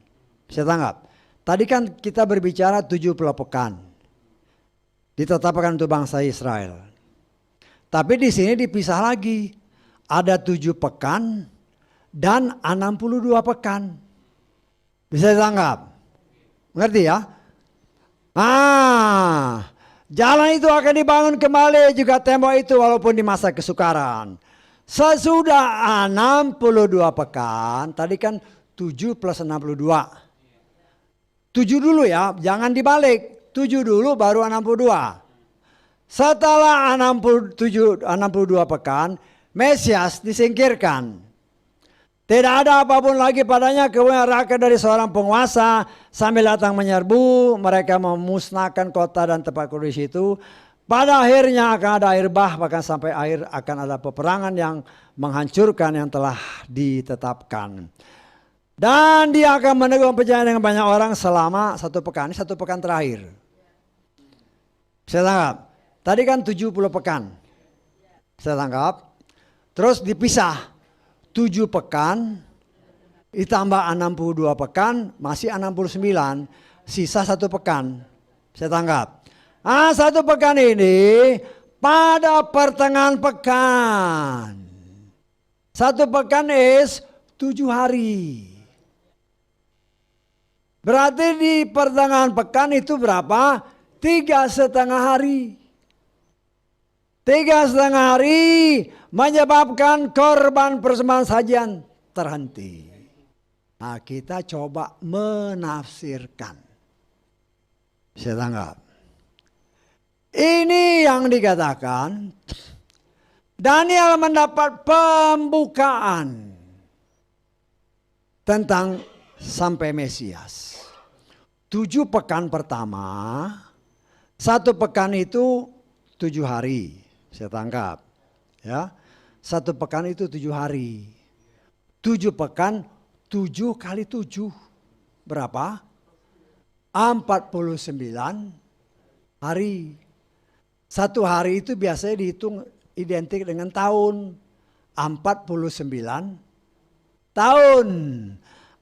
Speaker 1: Bisa tangkap? Tadi kan kita berbicara 70 pekan. Ditetapkan untuk bangsa Israel. Tapi di sini dipisah lagi. Ada 7 pekan dan 62 pekan. Bisa ditangkap? Ngerti ya? Jalan itu akan dibangun kembali juga tembok itu walaupun di masa kesukaran. Sesudah 62 pekan, tadi kan 7 plus 62. 7 dulu ya, jangan dibalik. 7 dulu baru 62. Setelah 62 pekan, Mesias disingkirkan. Tidak ada apapun lagi padanya kemudian rakyat dari seorang penguasa sambil datang menyerbu. Mereka memusnahkan kota dan tempat kudus itu. Pada akhirnya akan ada air bah, bahkan sampai akhir akan ada peperangan yang menghancurkan yang telah ditetapkan. Dan dia akan meneguh perjanjian dengan banyak orang selama 1 pekan. Ini 1 pekan terakhir. Saya tangkap. Tadi kan 70 pekan. Saya tangkap. Terus dipisah. 7 pekan ditambah 62 pekan masih 69, sisa 1 pekan. Saya tangkap. 1 pekan ini pada pertengahan pekan. 1 pekan is 7 hari. Berarti di pertengahan pekan itu berapa? 3,5 hari. 3,5 hari menyebabkan korban persembahan sajian terhenti. Nah, kita coba menafsirkan. Saya tanggap. Ini yang dikatakan Daniel mendapat pembukaan tentang sampai Mesias. 7 pekan pertama, 1 pekan itu 7 hari. Saya tangkap, ya, 1 pekan itu 7 hari. 7 pekan 7 kali 7 berapa? 49 hari. 1 hari itu biasanya dihitung identik dengan tahun. 49 tahun.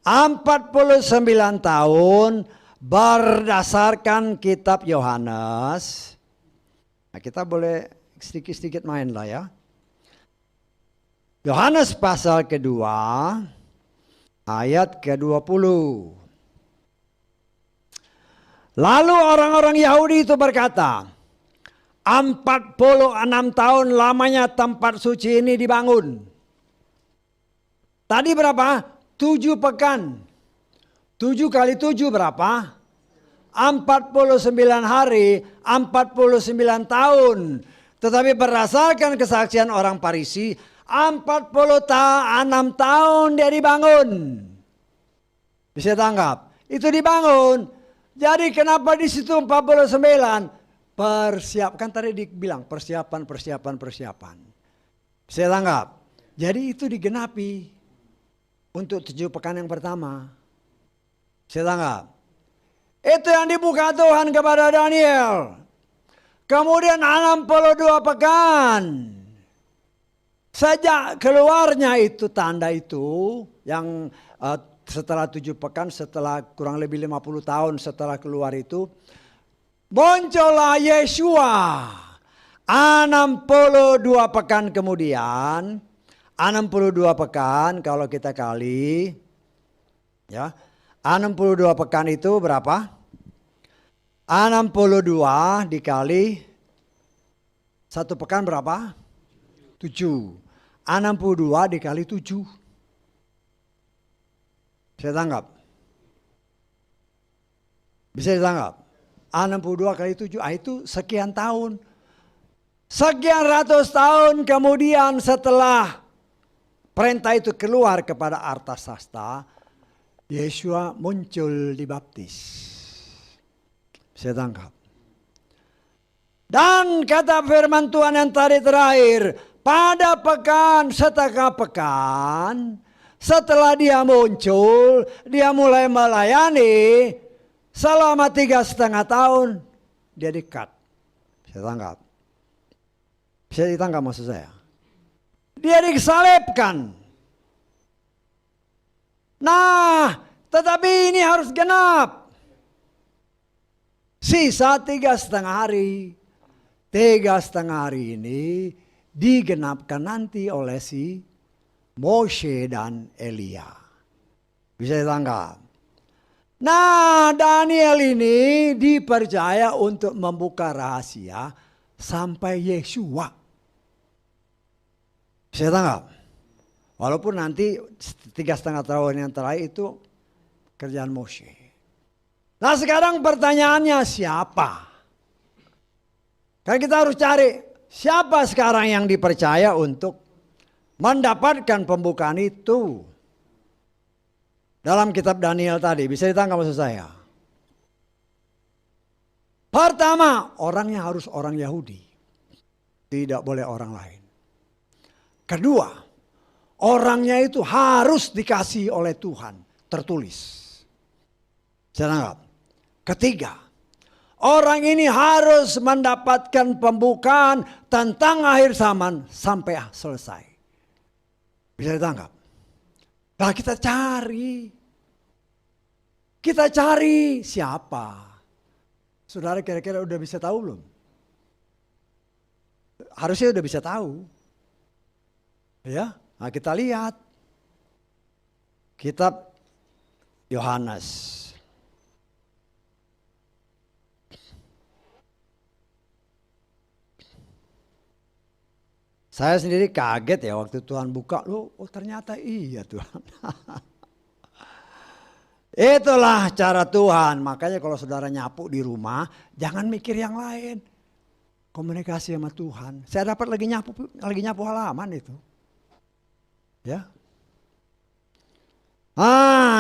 Speaker 1: 49 tahun berdasarkan kitab Yohanes. Nah, kita boleh sedikit-sedikit main lah ya. Yohanes pasal kedua ayat ke-20. Lalu orang-orang Yahudi itu berkata, 46 tahun lamanya tempat suci ini dibangun. Tadi berapa? 7 pekan. 7 kali 7 berapa? 49 hari, 49 tahun. Tetapi berdasarkan kesaksian orang Farisi, 46 tahun dia dibangun. Bisa tangkap? Itu dibangun. Jadi kenapa di situ 49? Persiapkan tadi dibilang persiapan. Saya tanggap. Jadi itu digenapi untuk 7 pekan yang pertama. Saya tanggap. Itu yang dibuka Tuhan kepada Daniel. Kemudian 62 pekan. Sejak keluarnya itu tanda itu yang setelah 7 pekan, setelah kurang lebih 50 tahun setelah keluar itu, muncullah Yeshua. 62 pekan kemudian, 62 pekan kalau kita kali, ya, 62 pekan itu berapa? 62 dikali 1 pekan berapa? 7. 62 dikali 7. Saya tangkap. Bisa ditangkap? 62 kali 7, itu sekian tahun. Sekian ratus tahun kemudian setelah perintah itu keluar kepada Artasasta, Yeshua muncul dibaptis. Saya tangkap. Dan kata firman Tuhan yang tadi terakhir, pada pekan setengah pekan, setelah dia muncul, dia mulai melayani selama 3,5 tahun. Dia di-cut. Saya tangkap. Bisa ditangkap maksud saya. Dia disalibkan. Nah, tetapi ini harus genap. Sisa 3,5 hari. 3,5 hari ini digenapkan nanti oleh si Moshe dan Elia. Bisa ditangkap. Nah, Daniel ini dipercaya untuk membuka rahasia sampai Yeshua. Bisa tangkap. Walaupun nanti 3,5 tahun yang terakhir itu kerjaan Moshe. Nah, sekarang pertanyaannya siapa? Kan kita harus cari siapa sekarang yang dipercaya untuk mendapatkan pembukaan itu. Dalam kitab Daniel tadi, bisa ditangkap maksud saya. Pertama, orangnya harus orang Yahudi. Tidak boleh orang lain. Kedua, orangnya itu harus dikasih oleh Tuhan, tertulis. Saya tangkap. Ketiga, orang ini harus mendapatkan pembukaan tentang akhir zaman sampai selesai. Bisa ditangkap. Nah, kita cari siapa? Saudara kira-kira udah bisa tahu belum? Harusnya udah bisa tahu. Ya, nah kita lihat kitab Yohanes. Saya sendiri kaget ya waktu Tuhan buka, loh, oh ternyata iya Tuhan. Itulah cara Tuhan. Makanya kalau saudara nyapu di rumah, jangan mikir yang lain. Komunikasi sama Tuhan. Saya dapat lagi nyapu halaman itu. Ya.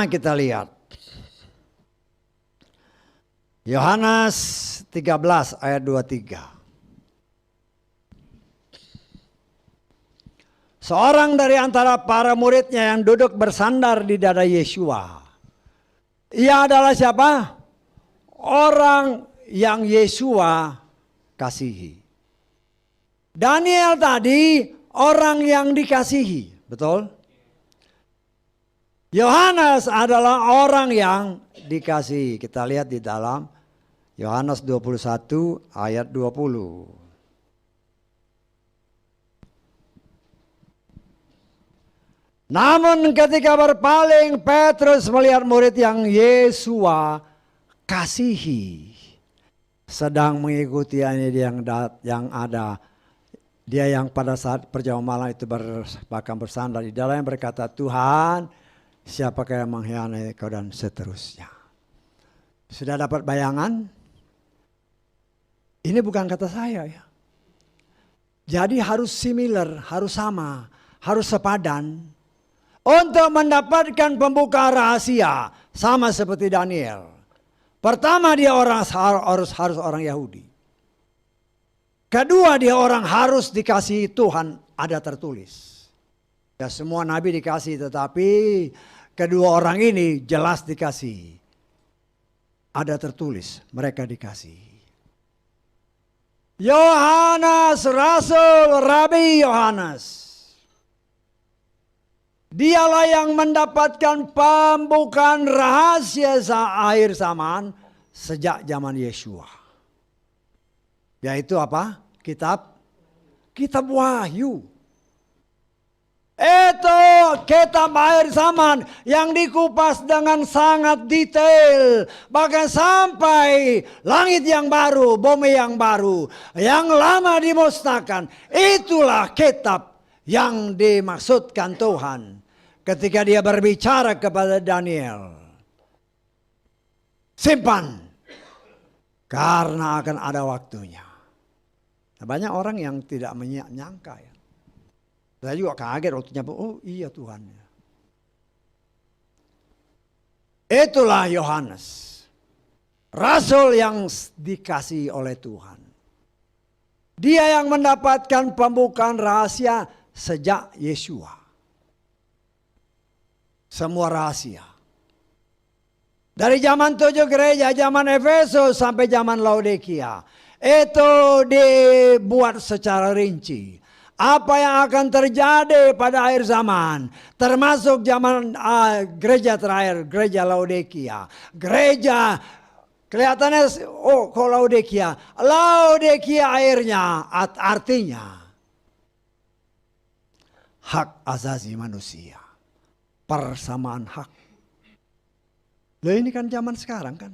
Speaker 1: Kita lihat. Yohanes 13 ayat 23. Seorang dari antara para muridnya yang duduk bersandar di dada Yeshua. Ia adalah siapa? Orang yang Yeshua kasihi. Daniel tadi orang yang dikasihi. Betul? Yohanes adalah orang yang dikasihi. Kita lihat di dalam Yohanes 21 ayat 20. Namun ketika berpaling, Petrus melihat murid yang Yeshua kasihi, sedang mengikuti yang ada. Dia yang pada saat perjamuan malam itu bahkan bersandar di dalamnya berkata, Tuhan, siapakah yang mengkhianati kau, dan seterusnya. Sudah dapat bayangan? Ini bukan kata saya ya. Jadi harus similar, harus sama, harus sepadan. Untuk mendapatkan pembukaan rahasia, sama seperti Daniel. Pertama dia harus orang Yahudi. Kedua dia orang harus dikasihi Tuhan, ada tertulis. Ya semua nabi dikasih, tetapi kedua orang ini jelas dikasih. Ada tertulis, mereka dikasih. Yohanes, Rasul, Rabi Yohanes. Dialah yang mendapatkan pembukaan rahasia akhir zaman sejak zaman Yeshua. Yaitu apa? Kitab Wahyu. Itu kitab akhir zaman yang dikupas dengan sangat detail. Bahkan sampai langit yang baru, bumi yang baru, yang lama dimusnahkan. Itulah kitab yang dimaksudkan Tuhan ketika dia berbicara kepada Daniel. Simpan, karena akan ada waktunya. Nah, banyak orang yang tidak menyangka ya. Saya juga kaget waktu nyampe, oh iya Tuhan. Itulah Yohanes, rasul yang dikasihi oleh Tuhan. Dia yang mendapatkan pembukaan rahasia sejak Yeshua. Semua rahasia. Dari zaman 7 gereja, zaman Efesus sampai zaman Laodikia. Itu dibuat secara rinci. Apa yang akan terjadi pada akhir zaman. Termasuk zaman gereja terakhir, gereja Laodikia. Gereja kelihatannya, oh kok Laodikia. Laodikia akhirnya artinya hak asasi manusia. Persamaan hak. Loh ini kan zaman sekarang kan.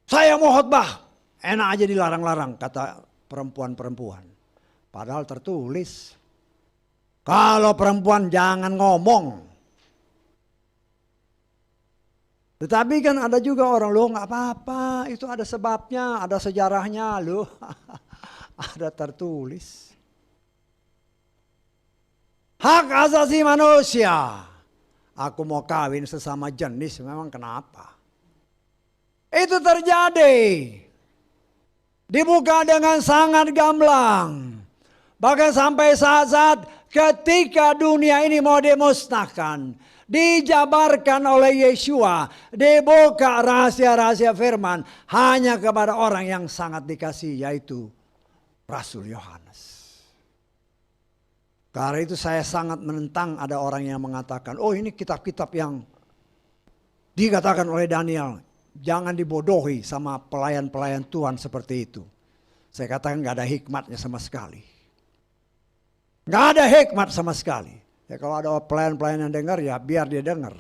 Speaker 1: Saya mau khotbah. Enak aja dilarang-larang kata perempuan-perempuan. Padahal tertulis. Kalau perempuan jangan ngomong. Tetapi kan ada juga orang, loh gak apa-apa. Itu ada sebabnya, ada sejarahnya loh. Ada tertulis. Hak asasi manusia. Aku mau kawin sesama jenis, memang kenapa? Itu terjadi. Dibuka dengan sangat gamblang. Bahkan sampai saat-saat ketika dunia ini mau dimusnahkan. Dijabarkan oleh Yeshua. Dibuka rahasia-rahasia firman. Hanya kepada orang yang sangat dikasihi, yaitu Rasul Yohanes. Karena itu saya sangat menentang ada orang yang mengatakan, oh ini kitab-kitab yang dikatakan oleh Daniel. Jangan dibodohi sama pelayan-pelayan Tuhan seperti itu. Saya katakan gak ada hikmatnya sama sekali. Gak ada hikmat sama sekali. Ya kalau ada pelayan-pelayan yang dengar ya biar dia dengar.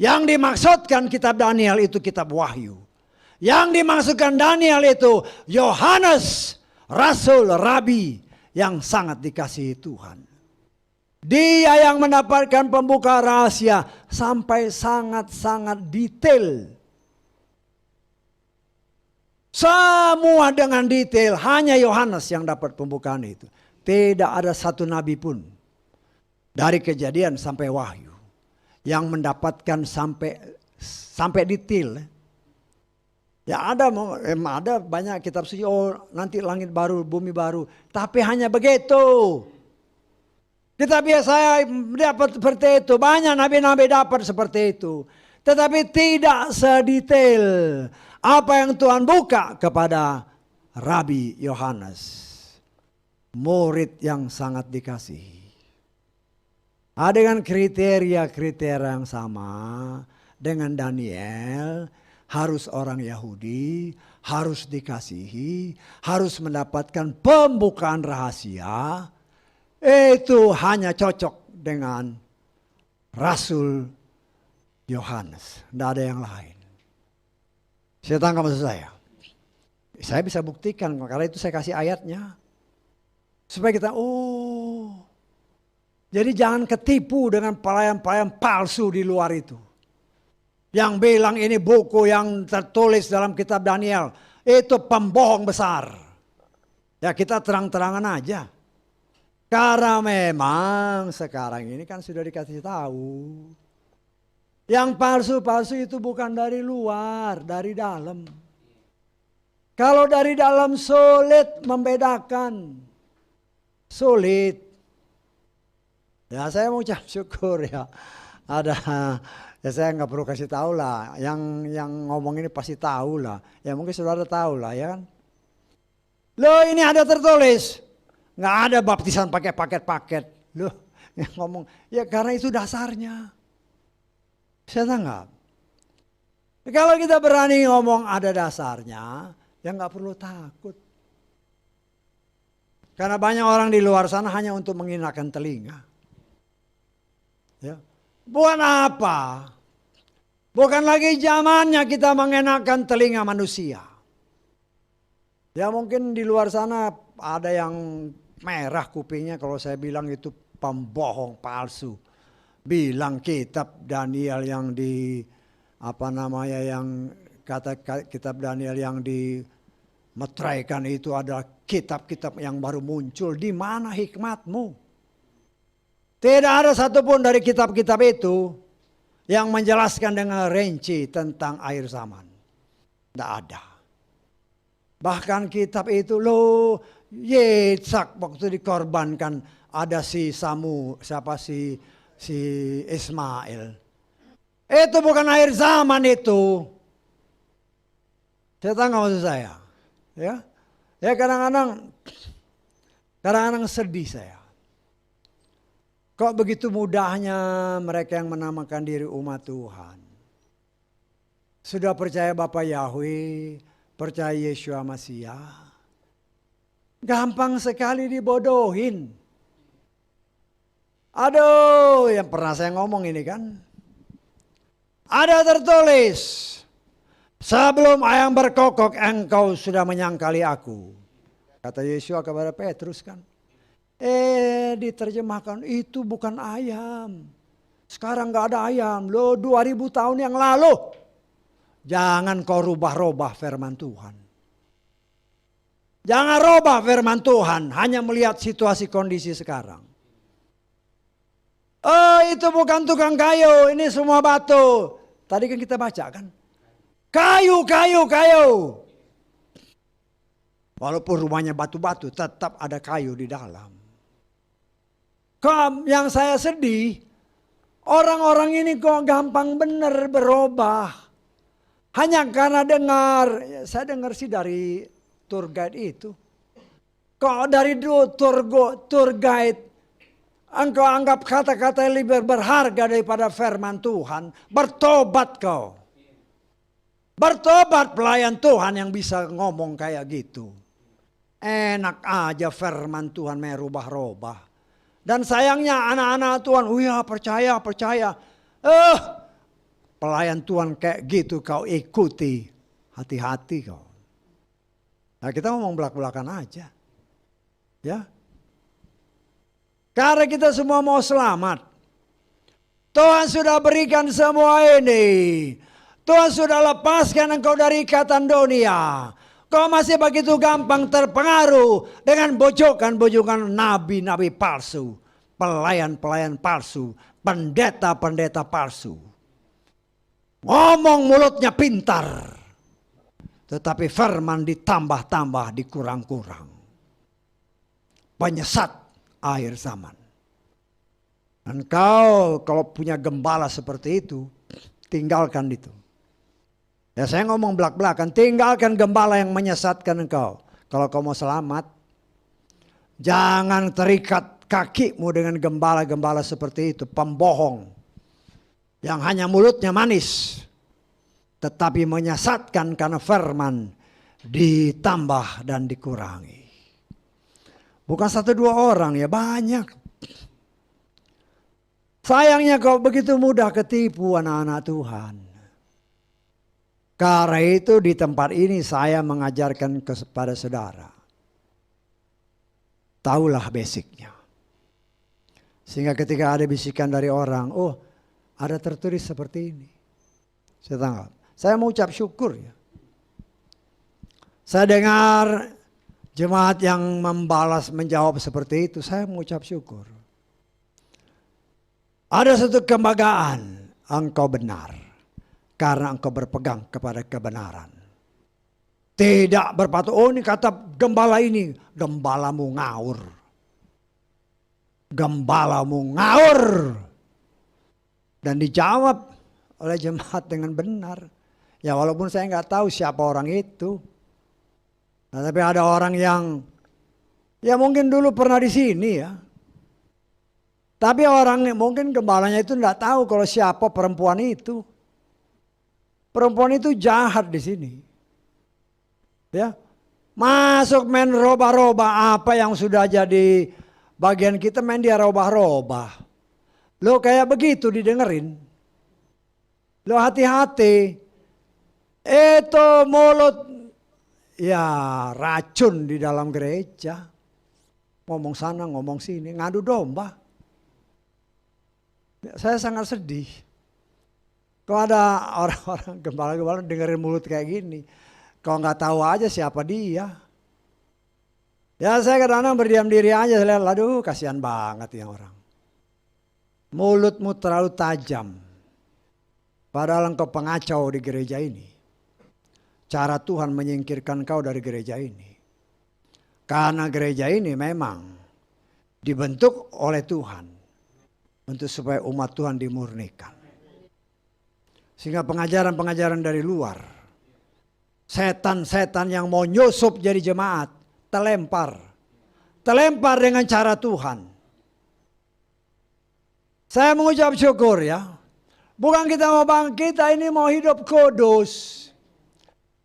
Speaker 1: Yang dimaksudkan kitab Daniel itu kitab Wahyu. Yang dimaksudkan Daniel itu Yohanes, Rasul, Rabi yang sangat dikasihi Tuhan. Dia yang mendapatkan pembuka rahasia sampai sangat-sangat detail. Semua dengan detail, hanya Yohanes yang dapat pembukaan itu. Tidak ada satu nabi pun dari Kejadian sampai Wahyu yang mendapatkan sampai detail. Ya ada banyak kitab suci, oh nanti langit baru, bumi baru. Tapi hanya begitu. Tetapi saya dapat seperti itu, banyak nabi-nabi dapat seperti itu. Tetapi tidak sedetail apa yang Tuhan buka kepada Rabi Yohanes. Murid yang sangat dikasihi. Dengan kriteria-kriteria yang sama dengan Daniel. Harus orang Yahudi, harus dikasihi, harus mendapatkan pembukaan rahasia. Itu hanya cocok dengan Rasul Yohanes, tidak ada yang lain. Saya tangkap maksud saya. Saya bisa buktikan, karena itu saya kasih ayatnya. Supaya kita, jadi jangan ketipu dengan pelayan-pelayan palsu di luar itu. Yang bilang ini buku yang tertulis dalam kitab Daniel. Itu pembohong besar. Ya kita terang-terangan aja. Karena memang sekarang ini kan sudah dikasih tahu. Yang palsu-palsu itu bukan dari luar, dari dalam. Kalau dari dalam sulit membedakan. Sulit. Ya saya mau ucap syukur ya. Ada, ya saya nggak perlu kasih tahu lah. Yang ngomong ini pasti tahu lah. Ya mungkin saudara tahu lah ya kan. Loh ini ada tertulis. Nggak ada baptisan pakai paket-paket. Loh yang ngomong. Ya karena itu dasarnya. Saya tanggap. Kalau kita berani ngomong ada dasarnya. Ya nggak perlu takut. Karena banyak orang di luar sana hanya untuk menghinakan telinga. Ya. Buat apa? Bukan lagi zamannya kita mengenakan telinga manusia. Ya mungkin di luar sana ada yang merah kupingnya kalau saya bilang itu pembohong palsu. Bilang kitab Daniel yang kata kitab Daniel yang dimeteraikan itu adalah kitab-kitab yang baru muncul. Di mana hikmatmu? Tidak ada satupun dari kitab-kitab itu yang menjelaskan dengan rinci tentang akhir zaman. Tidak ada. Bahkan kitab itu Yitzhak waktu dikorbankan ada si Ismail. Itu bukan akhir zaman itu. Saya tahu maksud saya. Ya kadang-kadang sedih saya. Kok begitu mudahnya mereka yang menamakan diri umat Tuhan. Sudah percaya Bapa Yahweh, percaya Yeshua Masiah. Gampang sekali dibodohin. Aduh, yang pernah saya ngomong ini kan. Ada tertulis, sebelum ayam berkokok engkau sudah menyangkali aku. Kata Yeshua kepada Petrus kan. Diterjemahkan itu bukan ayam. Sekarang gak ada ayam. 2000 tahun yang lalu. Jangan kau rubah-rubah firman Tuhan. Jangan rubah firman Tuhan. Hanya melihat situasi kondisi sekarang. Itu bukan tukang kayu. Ini semua batu. Tadi kan kita baca kan. Kayu. Walaupun rumahnya batu-batu tetap ada kayu di dalam. Yang saya sedih, orang-orang ini kok gampang benar berubah. Hanya karena saya dengar sih dari tour guide itu. Kok dari tour guide, engkau anggap kata-kata yang lebih berharga daripada firman Tuhan. Bertobat kau. Bertobat pelayan Tuhan yang bisa ngomong kayak gitu. Enak aja firman Tuhan merubah-rubah. Dan sayangnya anak-anak Tuhan, percaya. Pelayan Tuhan kayak gitu kau ikuti. Hati-hati kau. Nah kita ngomong belak-belakan aja. Ya. Karena kita semua mau selamat. Tuhan sudah berikan semua ini. Tuhan sudah lepaskan engkau dari ikatan dunia. Kau masih begitu gampang terpengaruh dengan bojokan-bojokan nabi-nabi palsu, pelayan-pelayan palsu, pendeta-pendeta palsu. Ngomong mulutnya pintar, tetapi firman ditambah-tambah, dikurang-kurang. Penyesat akhir zaman. Dan kau kalau punya gembala seperti itu, tinggalkan itu. Ya saya ngomong belak-belakan, tinggalkan gembala yang menyesatkan engkau. Kalau kau mau selamat, jangan terikat kakimu dengan gembala-gembala seperti itu, pembohong. Yang hanya mulutnya manis, tetapi menyesatkan karena firman ditambah dan dikurangi. Bukan 1-2 orang ya, banyak. Sayangnya kok begitu mudah ketipu anak-anak Tuhan. Karena itu di tempat ini saya mengajarkan kepada saudara. Taulah basicnya. Sehingga ketika ada bisikan dari orang, oh ada tertulis seperti ini. Saya tanggap. Saya mau ucap syukur ya. Saya dengar jemaat yang membalas menjawab seperti itu, saya mengucap syukur. Ada satu kebanggaan, engkau benar. Karena engkau berpegang kepada kebenaran. Tidak berpatok, oh ini kata gembala ini, gembalamu ngawur. Gembalamu ngawur. Dan dijawab oleh jemaat dengan benar. Ya walaupun saya nggak tahu siapa orang itu. Nah, tapi ada orang yang ya mungkin dulu pernah di sini ya. Tapi orang mungkin gembalanya itu nggak tahu kalau siapa perempuan itu. Perempuan itu jahat di sini. Ya. Masuk main roba-roba apa yang sudah jadi bagian kita, main dia roba-roba. Lo kayak begitu didengerin. Lo hati-hati. Itu mulut ya racun di dalam gereja. Ngomong sana ngomong sini, ngadu domba. Saya sangat sedih. Kalau ada orang-orang gembala-gembala dengerin mulut kayak gini. Kalau nggak tahu aja siapa dia. Ya saya kadang-kadang berdiam diri aja. Saya lihat, aduh kasihan banget ya orang. Mulutmu terlalu tajam. Padahal engkau pengacau di gereja ini. Cara Tuhan menyingkirkan kau dari gereja ini. Karena gereja ini memang dibentuk oleh Tuhan. Untuk supaya umat Tuhan dimurnikan. Sehingga pengajaran-pengajaran dari luar. Setan-setan yang mau nyusup jadi jemaat. Terlempar. Terlempar dengan cara Tuhan. Saya mengucap syukur ya. Bukan kita mau bangkit, kita ini mau hidup kudus.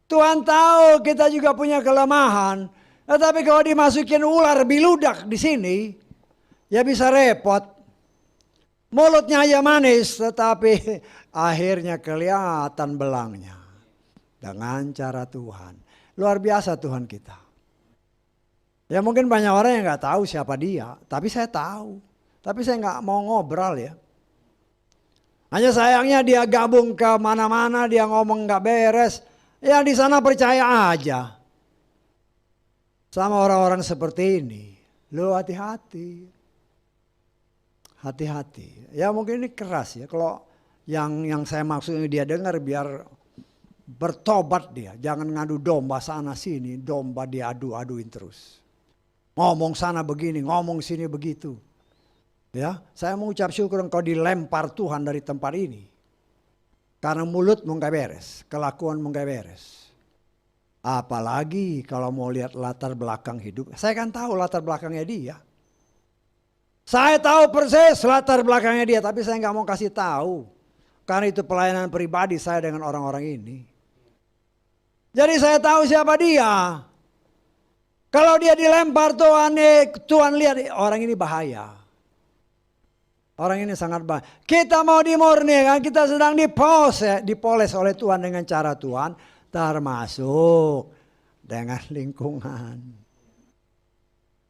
Speaker 1: Tuhan tahu kita juga punya kelemahan. Tetapi kalau dimasukin ular biludak di sini. Ya bisa repot. Mulutnya aja manis, tetapi akhirnya kelihatan belangnya. Dengan cara Tuhan. Luar biasa Tuhan kita. Ya mungkin banyak orang yang gak tahu siapa dia. Tapi saya tahu. Tapi saya gak mau ngobrol ya. Hanya sayangnya dia gabung ke mana-mana, dia ngomong gak beres. Ya di sana percaya aja. Sama orang-orang seperti ini. Lu hati-hati. Hati-hati. Ya mungkin ini keras ya. Kalau yang saya maksud dia dengar biar bertobat dia. Jangan ngadu domba sana sini. Domba diadu-aduin terus. Ngomong sana begini, ngomong sini begitu. Ya, saya mengucap syukur engkau dilempar Tuhan dari tempat ini. Karena mulutmu gak beres. Kelakuanmu gak beres. Apalagi kalau mau lihat latar belakang hidup. Saya kan tahu latar belakangnya dia. Saya tahu persis latar belakangnya dia, tapi saya nggak mau kasih tahu. Karena itu pelayanan pribadi saya dengan orang-orang ini. Jadi saya tahu siapa dia. Kalau dia dilempar Tuhan lihat orang ini bahaya. Orang ini sangat bahaya. Kita mau dimurnikan, kita sedang dipoles oleh Tuhan dengan cara Tuhan. Termasuk dengan lingkungan.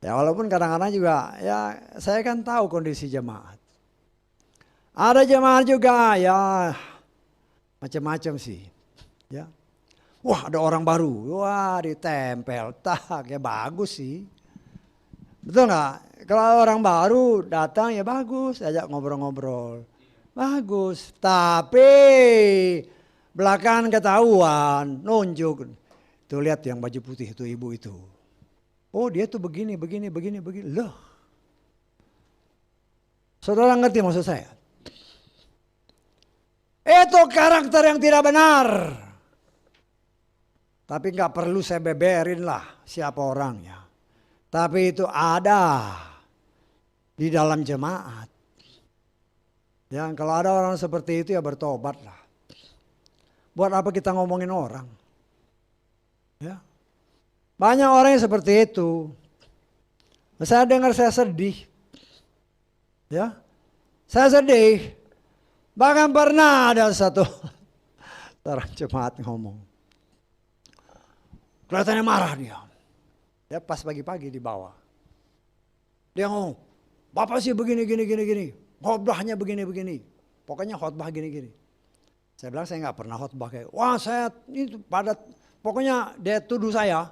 Speaker 1: Ya walaupun kadang-kadang juga ya saya kan tahu kondisi jemaat. Ada jemaat juga ya macam-macam sih. Ya. Wah ada orang baru, wah ditempel, tak ya bagus sih. Betul nggak? Kalau orang baru datang ya bagus, ajak ngobrol-ngobrol. Bagus, tapi belakangan ketahuan, nunjuk. Tuh lihat yang baju putih itu ibu itu. Oh dia tuh begini. Loh. Saudara ngerti maksud saya? Itu karakter yang tidak benar. Tapi gak perlu saya beberin lah siapa orangnya. Tapi itu ada di dalam jemaat. Ya kalau ada orang seperti itu ya bertobat lah. Buat apa kita ngomongin orang? Ya. Banyak orang yang seperti itu. Saya dengar saya sedih. Ya. Saya sedih. Bahkan pernah ada satu orang jemaat ngomong. Kelihatannya marah dia. Dia pas pagi-pagi di bawah. Dia ngomong, Bapak sih begini. Khotbahnya begini. Pokoknya khotbah gini. Saya bilang saya nggak pernah khotbah kayak, wah saya itu padat. Pokoknya dia tuduh saya,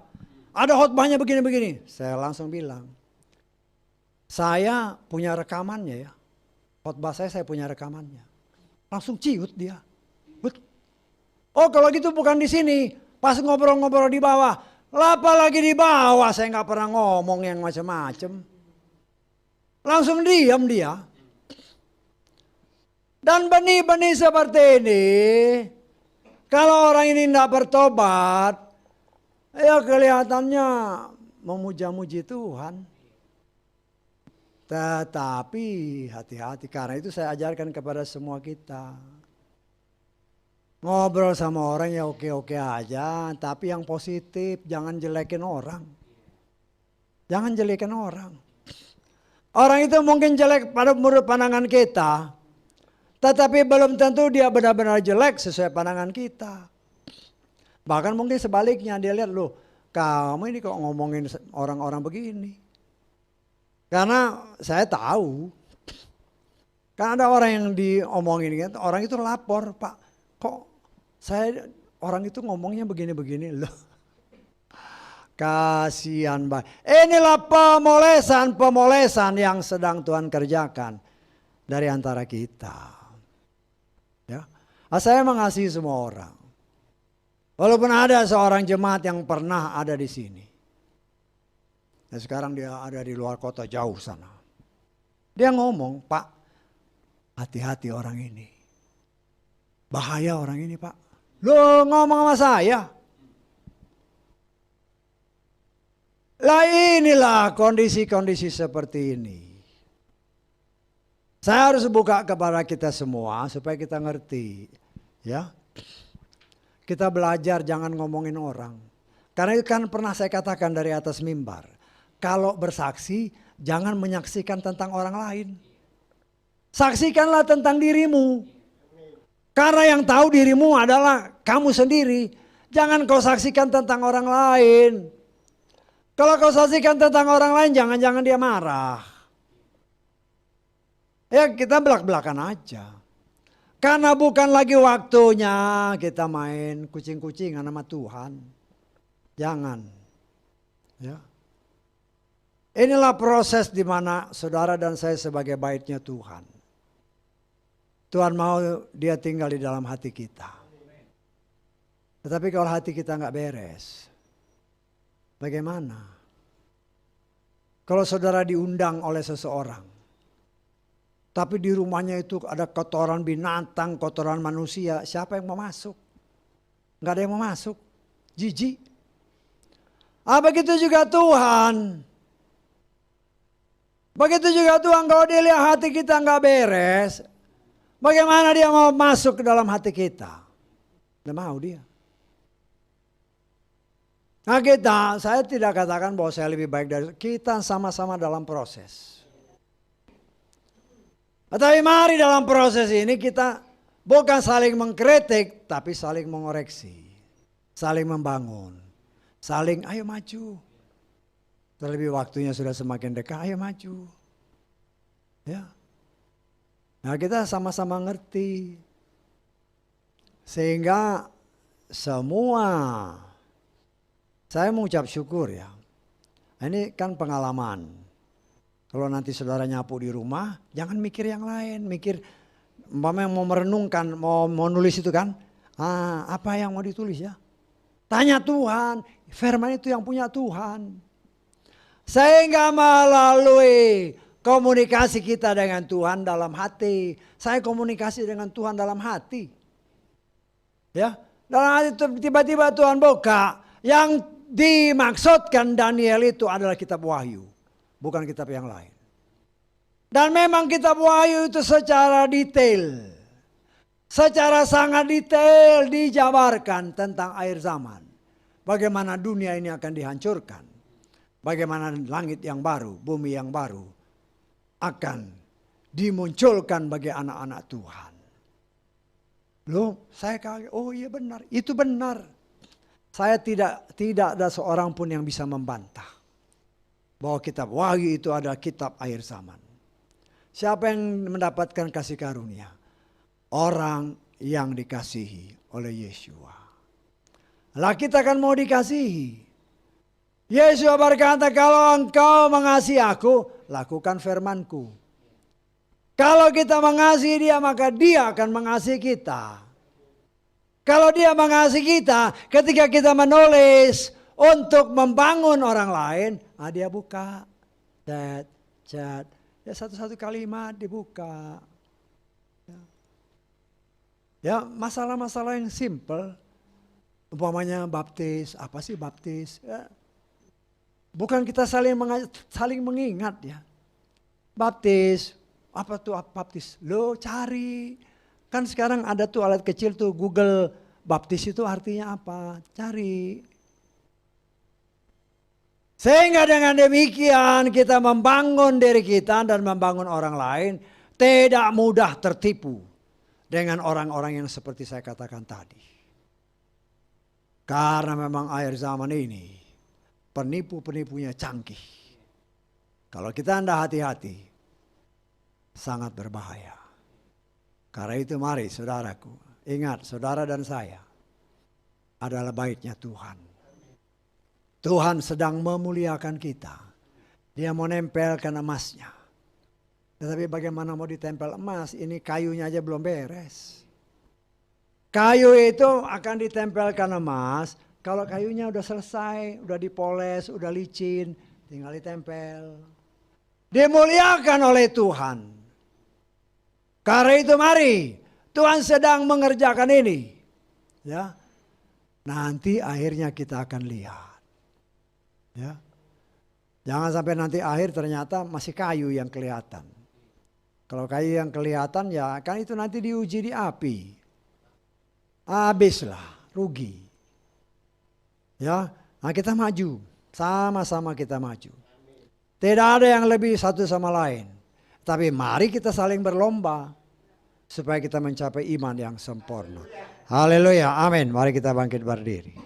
Speaker 1: ada khotbahnya begini. Saya langsung bilang, saya punya rekamannya ya. Khotbah saya punya rekamannya. Langsung ciut dia. Oh kalau gitu bukan di sini. Pas ngobrol-ngobrol di bawah. Apalagi di bawah saya nggak pernah ngomong yang macam-macam. Langsung diam dia. Dan benih-benih seperti ini. Kalau orang ini tidak bertobat. Ya kelihatannya memuja-muji Tuhan. Tetapi hati-hati, karena itu saya ajarkan kepada semua kita. Ngobrol sama orang ya oke-oke aja, tapi yang positif, jangan jelekin orang. Jangan jelekin orang. Orang itu mungkin jelek pada menurut pandangan kita, tetapi belum tentu dia benar-benar jelek sesuai pandangan kita. Bahkan mungkin sebaliknya, dia lihat, loh kamu ini kok ngomongin orang-orang begini. Karena saya tahu, kan ada orang yang diomongin, kan, orang itu lapor, Pak, kok orang itu ngomongnya begini-begini loh. Kasihan Pak. Inilah pemolesan yang sedang Tuhan kerjakan dari antara kita. Ya, saya mengasihi semua orang. Walaupun ada seorang jemaat yang pernah ada di sini. Dan sekarang dia ada di luar kota jauh sana. Dia ngomong, Pak, hati-hati orang ini. Bahaya orang ini Pak. Loh ngomong sama saya. Lah inilah kondisi-kondisi seperti ini. Saya harus buka kepada kita semua supaya kita ngerti. Ya. Kita belajar jangan ngomongin orang. Karena itu kan pernah saya katakan dari atas mimbar. Kalau bersaksi, jangan menyaksikan tentang orang lain. Saksikanlah tentang dirimu. Karena yang tahu dirimu adalah kamu sendiri. Jangan kau saksikan tentang orang lain. Kalau kau saksikan tentang orang lain, jangan-jangan dia marah. Ya kita belak-belakan aja. Karena bukan lagi waktunya kita main kucing-kucingan sama Tuhan. Jangan. Ya. Inilah proses di mana saudara dan saya sebagai baitnya Tuhan. Tuhan mau dia tinggal di dalam hati kita. Tetapi kalau hati kita nggak beres, bagaimana? Kalau saudara diundang oleh seseorang, tapi di rumahnya itu ada kotoran binatang, kotoran manusia, siapa yang mau masuk? Nggak ada yang mau masuk, jijik. Begitu juga Tuhan. Begitu juga Tuhan, kalau dia lihat hati kita nggak beres, bagaimana dia mau masuk ke dalam hati kita? Tidak mau dia. Nah saya tidak katakan bahwa saya lebih baik dari kita, sama-sama dalam proses. Tapi mari dalam proses ini kita bukan saling mengkritik, tapi saling mengoreksi, saling membangun, saling ayo maju. Terlebih waktunya sudah semakin dekat, ayo maju. Ya. Nah kita sama-sama ngerti. Sehingga semua, saya mengucap syukur ya. Ini kan pengalaman. Kalau nanti saudara nyapu di rumah, jangan mikir yang lain. Mikir, umpamanya mau merenungkan, mau nulis itu kan. Apa yang mau ditulis ya? Tanya Tuhan, firman itu yang punya Tuhan. Sehingga melalui komunikasi kita dengan Tuhan dalam hati. Saya komunikasi dengan Tuhan dalam hati. Ya, dalam hati tiba-tiba Tuhan buka. Yang dimaksudkan Daniel itu adalah kitab Wahyu. Bukan kitab yang lain. Dan memang kitab Wahyu itu secara detail. Secara sangat detail dijabarkan tentang akhir zaman. Bagaimana dunia ini akan dihancurkan. Bagaimana langit yang baru, bumi yang baru akan dimunculkan bagi anak-anak Tuhan. Loh, saya kaget. Oh iya benar, itu benar. Saya tidak ada seorang pun yang bisa membantah bahwa kitab Wahyu itu adalah kitab akhir zaman. Siapa yang mendapatkan kasih karunia? Orang yang dikasihi oleh Yeshua. Lah kita kan mau dikasihi. Yesus berkata, kalau engkau mengasihi aku, lakukan firmanku. Kalau kita mengasihi dia, maka dia akan mengasihi kita. Kalau dia mengasihi kita, ketika kita menulis untuk membangun orang lain, dia buka. Chat. Ya satu-satu kalimat dibuka. Ya masalah-masalah yang simple. Umpamanya baptis, apa sih baptis? Ya. Bukan kita saling mengingat ya. Baptis. Apa tuh baptis? Lo cari. Kan sekarang ada tuh alat kecil tuh Google baptis itu artinya apa? Cari. Sehingga dengan demikian kita membangun diri kita dan membangun orang lain tidak mudah tertipu dengan orang-orang yang seperti saya katakan tadi. Karena memang akhir zaman ini penipu-penipunya canggih. Kalau kita tidak hati-hati, sangat berbahaya. Karena itu mari saudaraku, ingat saudara dan saya adalah baiknya Tuhan. Tuhan sedang memuliakan kita. Dia mau nempelkan emasnya. Tetapi bagaimana mau ditempel emas? Ini kayunya aja belum beres. Kayu itu akan ditempelkan emas. Kalau kayunya udah selesai, udah dipoles, udah licin, tinggal ditempel. Dimuliakan oleh Tuhan. Karena itu mari, Tuhan sedang mengerjakan ini. Ya. Nanti akhirnya kita akan lihat. Ya. Jangan sampai nanti akhir ternyata masih kayu yang kelihatan. Kalau kayu yang kelihatan ya kan itu nanti diuji di api. Habislah, rugi. Ya, nah kita maju, sama-sama kita maju. Tidak ada yang lebih satu sama lain. Tapi mari kita saling berlomba supaya kita mencapai iman yang sempurna. Haleluya, amin. Mari kita bangkit berdiri.